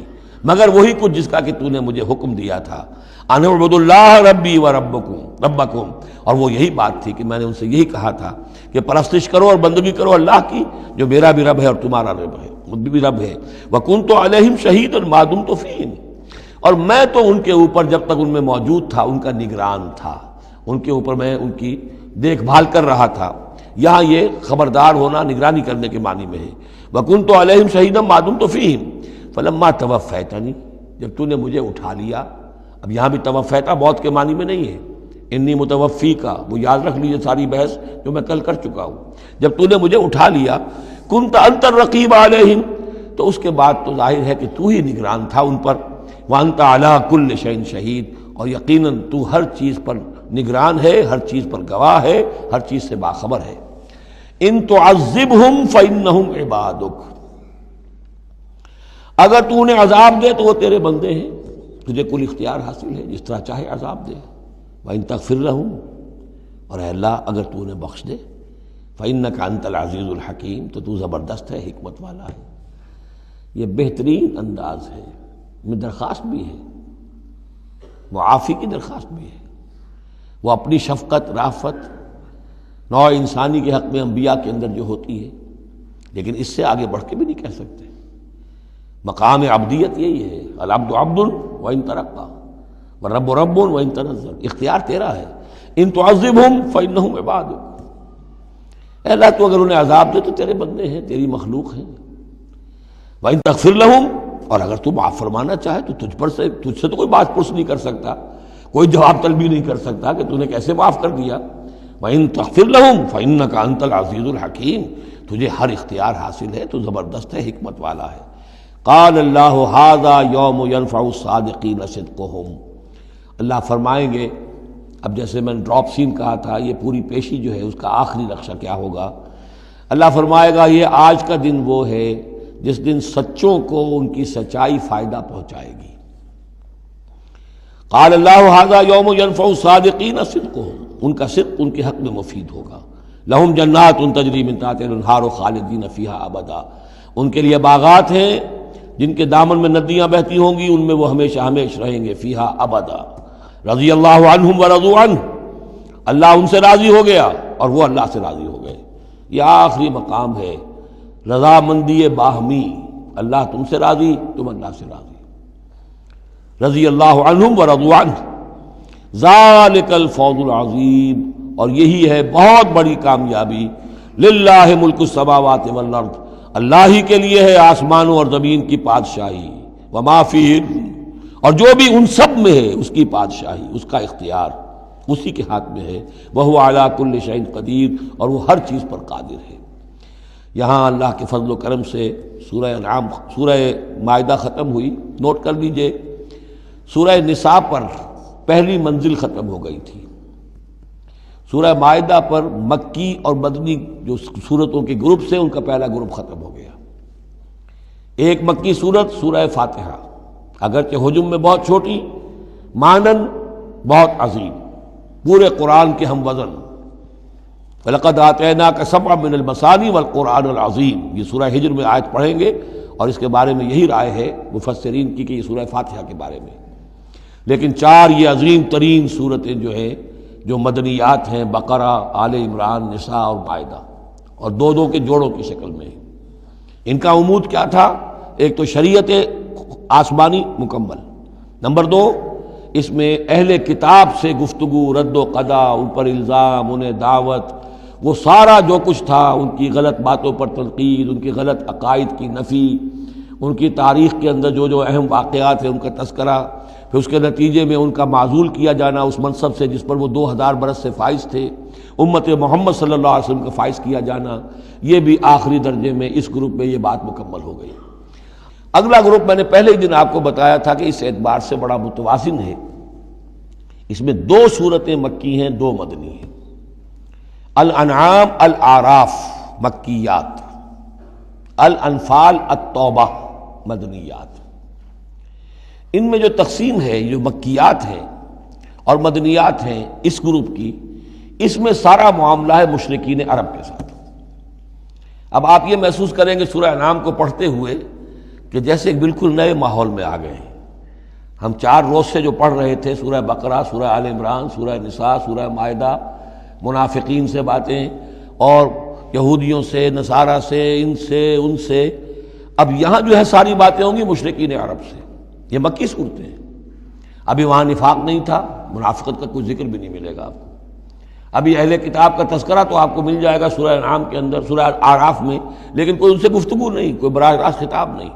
مگر وہی کچھ جس کا کہ تو نے مجھے حکم دیا تھا. ان اعبدوا اللہ ربی و ربکم، اور وہ یہی بات تھی کہ میں نے ان سے یہی کہا تھا کہ پرستش کرو اور بندگی کرو اللہ کی، جو میرا بھی رب ہے اور تمہارا رب ہے، مجھ بھی رب ہے. وکنت علیہم شہیدا ما دمت فیہم، اور میں تو ان کے اوپر جب تک ان میں موجود تھا ان کا نگران تھا، ان کے اوپر میں ان کی دیکھ بھال کر رہا تھا. یہاں یہ خبردار ہونا نگرانی کرنے کے معنی میں ہے. وکنت علیہم شہیدا ما دمت فیہم فلما توفیتنی، جب تو نے مجھے اٹھا لیا. اب یہاں بھی توفیتا موت کے معنی میں نہیں ہے، انی متوفی کا، وہ یاد رکھ لیجیے ساری بحث جو میں کل کر چکا ہوں. جب تو نے مجھے اٹھا لیا، کنت انت الرقیب علیہم، تو اس کے بعد تو ظاہر ہے کہ تو ہی نگران تھا ان پر. وانت علی کل شیء شہید، اور یقیناً تو ہر چیز پر نگران ہے، ہر چیز پر گواہ ہے، ہر چیز سے باخبر ہے. ان تعذبہم فانہم عبادک، اگر تو انہیں عذاب دے تو وہ تیرے بندے ہیں، تجھے کل اختیار حاصل ہے، جس طرح چاہے عذاب دے. وَإِن تغفر لَهُمْ، اور اے اللہ اگر تو انہیں بخش دے، فَإِنَّكَ أَنْتَ الْعَزِيزُ الْحَكِيمُ، تو تو زبردست ہے، حکمت والا ہے. یہ بہترین انداز ہے، میں درخواست بھی ہے، معافی کی درخواست بھی ہے. وہ اپنی شفقت، رافت نوع انسانی کے حق میں انبیاء کے اندر جو ہوتی ہے، لیکن اس سے آگے بڑھ کے بھی نہیں کہہ سکتے. مقام عبدیت یہی ہے، العبد عبد وان ترقى والرب رب وان تنزل، اختیار تیرا ہے. ان تعذبہم فانہم عبادک، اے اللہ تو اگر انہیں عذاب دے تو تیرے بندے ہیں، تیری مخلوق ہیں. وان تغفر لہم، اور اگر تو معاف فرمانا چاہے تو تجھ سے تو کوئی بات پرس نہیں کر سکتا، کوئی جواب طلبی نہیں کر سکتا کہ تو نے کیسے معاف کر دیا. وان تغفر لہم فانک انت العزیز الحکیم، تجھے ہر اختیار حاصل ہے، تو زبردست ہے، حکمت والا ہے. قال اللہ ھذا یوم ینفع الصادقین صدقہم، اللہ فرمائیں گے، اب جیسے میں نے ڈراپ سین کہا تھا، یہ پوری پیشی جو ہے اس کا آخری نقشہ کیا ہوگا. اللہ فرمائے گا یہ آج کا دن وہ ہے جس دن سچوں کو ان کی سچائی فائدہ پہنچائے گی. قال اللہ ھذا یوم ینفع الصادقین صدقہم، ان کا صدق ان کے حق میں مفید ہوگا. لہم جنات تجری من تحتہا الانہار خالدین فیہا ابدا، ان کے لیے باغات ہیں جن کے دامن میں ندیاں بہتی ہوں گی، ان میں وہ ہمیشہ ہمیشہ رہیں گے. فیہا ابدا، رضی اللہ عنہم ورضوا عنہ، اللہ ان سے راضی ہو گیا اور وہ اللہ سے راضی ہو گئے. یہ آخری مقام ہے، رضامندی باہمی، اللہ تم سے راضی، تم اللہ سے راضی. رضی اللہ عنہم ورضوا عنہ، ذالک الفوز العظیم، اور یہی ہے بہت بڑی کامیابی. للہ ملک السماوات والارض، اللہ ہی کے لیے ہے آسمانوں اور زمین کی بادشاہی. وما فیہن، اور جو بھی ان سب میں ہے اس کی بادشاہی، اس کا اختیار اسی کے ہاتھ میں ہے. وہو علی کل شیء قدیر، اور وہ ہر چیز پر قادر ہے. یہاں اللہ کے فضل و کرم سے سورہ انعام، سورہ مائدہ ختم ہوئی. نوٹ کر لیجئے سورہ نساء پر پہلی منزل ختم ہو گئی تھی. سورہ مائدہ پر مکی اور مدنی جو سورتوں کے گروپ سے ان کا پہلا گروپ ختم ہو گیا. ایک مکی سورت سورہ فاتحہ، اگرچہ حجم میں بہت چھوٹی، مانن بہت عظیم، پورے قرآن کے ہم وزن. وَلَقَدْ آتَيْنَاكَ سَبْعًا مِنَ الْمَثَانِي وَالْقُرْآنِ الْعَظِيمِ، یہ سورہ ہجر میں آیت پڑھیں گے اور اس کے بارے میں یہی رائے ہے مفسرین کی کہ یہ سورہ فاتحہ کے بارے میں. لیکن چار یہ عظیم ترین صورتیں جو ہیں جو مدنیات ہیں، بقرہ، آل عمران، نساء اور مائدہ، اور دو دو کے جوڑوں کی شکل میں. ان کا عمود کیا تھا ایک تو شریعت آسمانی مکمل، نمبر دو اس میں اہل کتاب سے گفتگو، رد و قضا، ان پر الزام، انہیں دعوت، وہ سارا جو کچھ تھا، ان کی غلط باتوں پر تنقید، ان کی غلط عقائد کی نفی، ان کی تاریخ کے اندر جو جو اہم واقعات ہیں ان کا تذکرہ، پھر اس کے نتیجے میں ان کا معزول کیا جانا اس منصب سے جس پر وہ 2000 برس سے فائز تھے، امت محمد صلی اللہ علیہ وسلم کا فائز کیا جانا، یہ بھی آخری درجے میں اس گروپ میں یہ بات مکمل ہو گئی۔ اگلا گروپ میں نے پہلے ہی دن آپ کو بتایا تھا کہ اس اعتبار سے بڑا متوازن ہے، اس میں 2 سورتیں مکی ہیں، 2 مدنی ہیں۔ الانعام الاعراف مکیات، الانفال التوبہ مدنیات۔ ان میں جو تقسیم ہے، جو مکیات ہیں اور مدنیات ہیں اس گروپ کی، اس میں سارا معاملہ ہے مشرکین عرب کے ساتھ۔ اب آپ یہ محسوس کریں گے سورہ انعام کو پڑھتے ہوئے کہ جیسے ایک بالکل نئے ماحول میں آ گئے ہیں۔ ہم 4 روز سے جو پڑھ رہے تھے سورہ بقرہ، سورہ آل عمران، سورہ نساء، سورہ مائدہ، منافقین سے باتیں اور یہودیوں سے، نصارہ سے، ان سے، اب یہاں جو ہے ساری باتیں ہوں گی مشرکین عرب سے۔ یہ مکی صورتیں ہیں، ابھی وہاں نفاق نہیں تھا، منافقت کا کوئی ذکر بھی نہیں ملے گا آپ کو۔ ابھی اہل کتاب کا تذکرہ تو آپ کو مل جائے گا سورہ انعام کے اندر، سورہ اعراف میں، لیکن کوئی ان سے گفتگو نہیں، کوئی براہ راست خطاب نہیں۔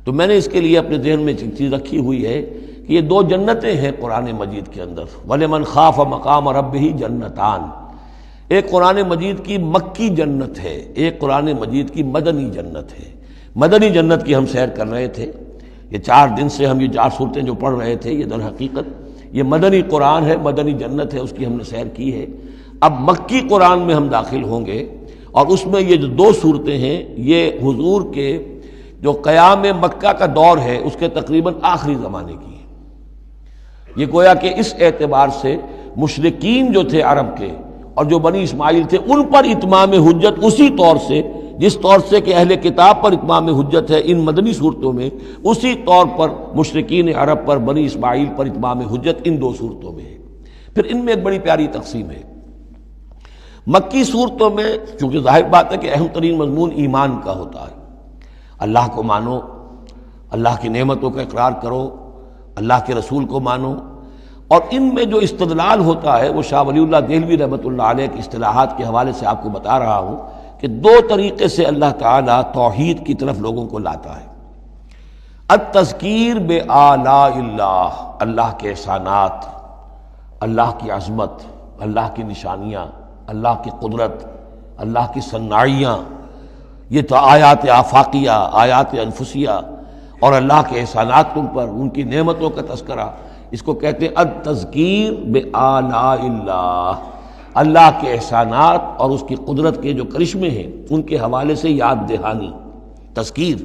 تو میں نے اس کے لیے اپنے ذہن میں ایک چیز رکھی ہوئی ہے کہ یہ 2 جنتیں ہیں قرآن مجید کے اندر، وَلِمَنْ خَافَ مَقَامَ رَبِّهِ جنتان۔ ایک قرآن مجید کی مکی جنت ہے، ایک قرآن مجید کی مدنی جنت ہے۔ مدنی جنت کی ہم سیر کر رہے تھے، یہ 4 دن سے ہم یہ 4 صورتیں جو پڑھ رہے تھے، یہ در حقیقت یہ مدنی قرآن ہے، مدنی جنت ہے، اس کی ہم نے سیر کی ہے۔ اب مکی قرآن میں ہم داخل ہوں گے، اور اس میں یہ جو 2 صورتیں ہیں یہ حضور کے جو قیام مکہ کا دور ہے اس کے تقریباً آخری زمانے کی ہے۔ یہ گویا کہ اس اعتبار سے مشرکین جو تھے عرب کے اور جو بنی اسماعیل تھے ان پر اتمام حجت اسی طور سے، جس طور سے کہ اہل کتاب پر اتمام حجت ہے ان مدنی صورتوں میں، اسی طور پر مشرکین عرب پر، بنی اسماعیل پر اتمام حجت ان 2 صورتوں میں ہے۔ پھر ان میں ایک بڑی پیاری تقسیم ہے۔ مکی صورتوں میں چونکہ ظاہر بات ہے کہ اہم ترین مضمون ایمان کا ہوتا ہے، اللہ کو مانو، اللہ کی نعمتوں کا اقرار کرو، اللہ کے رسول کو مانو، اور ان میں جو استدلال ہوتا ہے وہ شاہ ولی اللہ دہلوی رحمۃ اللہ علیہ کی اصطلاحات کے حوالے سے آپ کو بتا رہا ہوں کہ 2 طریقے سے اللہ تعالیٰ توحید کی طرف لوگوں کو لاتا ہے۔ التذکیر بآلاء اللہ، اللہ کے احسانات، اللہ کی عظمت، اللہ کی نشانیاں، اللہ کی قدرت، اللہ کی صناعیاں، یہ تو آیات آفاقیہ، آیات انفسیہ، اور اللہ کے احسانات تم پر، ان کی نعمتوں کا تذکرہ، اس کو کہتے ہیں التذکیر بآلاء اللہ، اللہ کے احسانات اور اس کی قدرت کے جو کرشمے ہیں ان کے حوالے سے یاد دہانی، تذکیر۔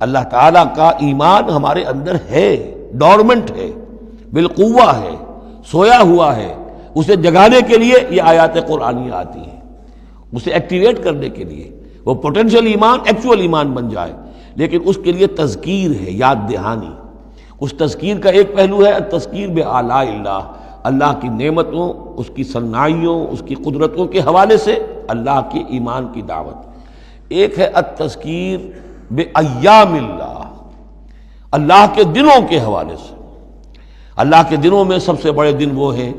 اللہ تعالیٰ کا ایمان ہمارے اندر ہے، ڈورمنٹ ہے، بالقوہ ہے، سویا ہوا ہے، اسے جگانے کے لیے یہ آیات قرآنیہ آتی ہیں، اسے ایکٹیویٹ کرنے کے لیے وہ پوٹینشیل ایمان ایکچوئل ایمان بن جائے، لیکن اس کے لیے تذکیر ہے، یاد دہانی۔ اس تذکیر کا ایک پہلو ہے التذکیر بآلاء اللہ، اللہ کی نعمتوں، اس کی صنائیوں، اس کی قدرتوں کے حوالے سے اللہ کے ایمان کی دعوت۔ ایک ہے التذکیر بایام اللہ، اللہ کے دنوں کے حوالے سے۔ اللہ کے دنوں میں سب سے بڑے دن وہ ہیں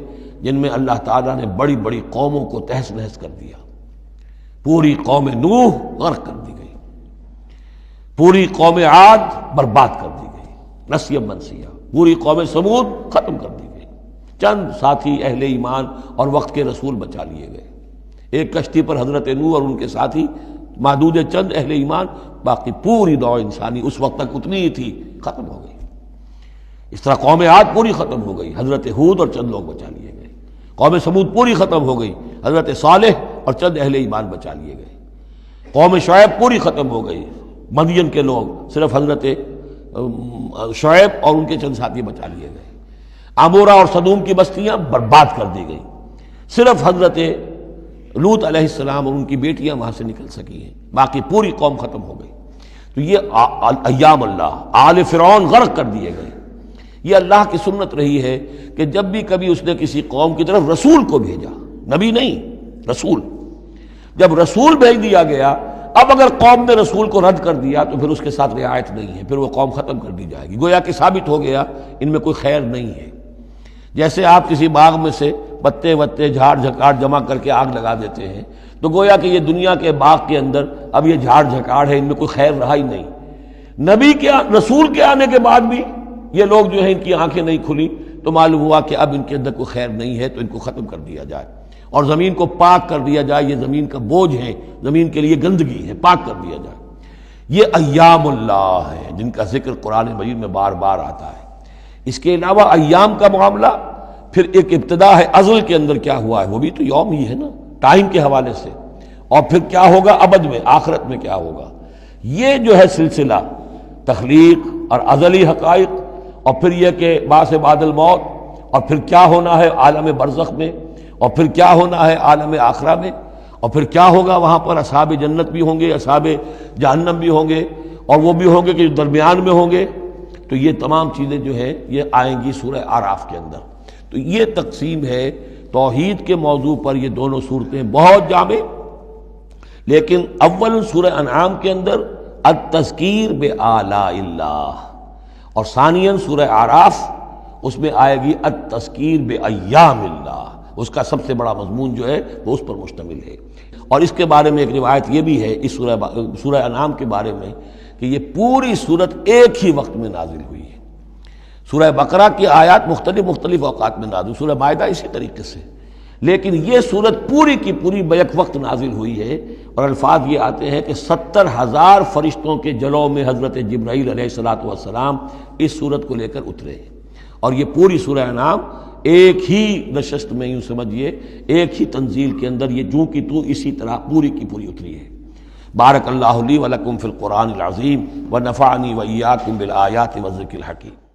جن میں اللہ تعالیٰ نے بڑی بڑی قوموں کو تہس نہس کر دیا۔ پوری قوم نوح غرق کر دی گئی، پوری قوم عاد برباد کر دی گئی، نسیا منسیا، پوری قوم سمود ختم کر دی گئی، چند ساتھی اہل ایمان اور وقت کے رسول بچا لیے گئے۔ ایک کشتی پر حضرت نوح اور ان کے ساتھی، محدود چند اہل ایمان، باقی پوری نوع انسانی اس وقت تک اتنی ہی تھی، ختم ہو گئی۔ اس طرح قوم عاد پوری ختم ہو گئی، حضرت ہود اور چند لوگ بچا لیے گئے۔ قوم سمود پوری ختم ہو گئی، حضرت صالح اور چند اہل ایمان بچا لیے گئے۔ قوم شعیب پوری ختم ہو گئی، مدین کے لوگ، صرف حضرت شعیب اور ان کے چند ساتھی بچا لیے گئے۔ عمورہ اور صدوم کی بستیاں برباد کر دی گئی، صرف حضرت لوط علیہ السلام اور ان کی بیٹیاں وہاں سے نکل سکی ہیں، باقی پوری قوم ختم ہو گئی۔ تو یہ ایام اللہ، آل فرعون غرق کر دیے گئے۔ یہ اللہ کی سنت رہی ہے کہ جب بھی کبھی اس نے کسی قوم کی طرف رسول کو بھیجا، نبی نہیں، رسول، جب رسول بھیج دیا گیا، اب اگر قوم نے رسول کو رد کر دیا تو پھر اس کے ساتھ رعایت نہیں ہے، پھر وہ قوم ختم کر دی جائے گی، گویا کہ ثابت ہو گیا ان میں کوئی خیر نہیں ہے۔ جیسے آپ کسی باغ میں سے پتے وتے جھاڑ جھکاڑ جمع کر کے آگ لگا دیتے ہیں تو گویا کہ یہ دنیا کے باغ کے اندر اب یہ جھاڑ جھکاڑ ہے، ان میں کوئی خیر رہا ہی نہیں۔ نبی کے رسول کے آنے کے بعد بھی یہ لوگ جو ہیں ان کی آنکھیں نہیں کھلی تو معلوم ہوا کہ اب ان کے اندر کوئی خیر نہیں ہے، تو ان کو ختم کر دیا جائے اور زمین کو پاک کر دیا جائے، یہ زمین کا بوجھ ہے، زمین کے لیے گندگی ہے، پاک کر دیا جائے۔ یہ ایام اللہ ہے جن کا ذکر قرآن مجید میں بار بار آتا ہے۔ اس کے علاوہ ایام کا معاملہ پھر ایک ابتدا ہے، ازل کے اندر کیا ہوا ہے وہ بھی تو یوم ہی ہے نا، ٹائم کے حوالے سے، اور پھر کیا ہوگا ابد میں، آخرت میں کیا ہوگا۔ یہ جو ہے سلسلہ تخلیق اور ازلی حقائق، اور پھر یہ کہ بعث بعد الموت، اور پھر کیا ہونا ہے عالم برزخ میں، اور پھر کیا ہونا ہے عالم آخرہ میں، اور پھر کیا ہوگا وہاں پر اصحاب جنت بھی ہوں گے، اصحاب جہنم بھی ہوں گے، اور وہ بھی ہوں گے کہ جو درمیان میں ہوں گے، تو یہ تمام چیزیں جو ہیں یہ آئیں گی سورہ اعراف کے اندر۔ تو یہ تقسیم ہے توحید کے موضوع پر، یہ دونوں صورتیں بہت جامع، لیکن اول سورہ انعام کے اندر التذکیر بآلاء اللہ، اور ثانیاً سورہ اعراف اس میں آئے گی التذکیر بایام اللہ، اس کا سب سے بڑا مضمون جو ہے وہ اس پر مشتمل ہے۔ اور اس کے بارے میں ایک روایت یہ بھی ہے اس سورہ انعام کے بارے میں کہ یہ پوری سورت ایک ہی وقت میں نازل ہوئی ہے۔ سورہ بقرہ کی آیات مختلف اوقات میں نازل، سورہ مائدہ اسی طریقے سے، لیکن یہ سورت پوری کی پوری بیک وقت نازل ہوئی ہے، اور الفاظ یہ آتے ہیں کہ 70,000 فرشتوں کے جلوں میں حضرت جبرائیل علیہ السلام اس سورت کو لے کر اترے ہیں، اور یہ پوری سورہ انعام ایک ہی نشست میں، یوں سمجھیے ایک ہی تنزیل کے اندر یہ جوں کی تو اسی طرح پوری کی پوری اتری ہے۔ بارک اللہ لی ولکم فی القرآن العظیم ونفعنی وإیاکم بالآیات والذکر الحکیم۔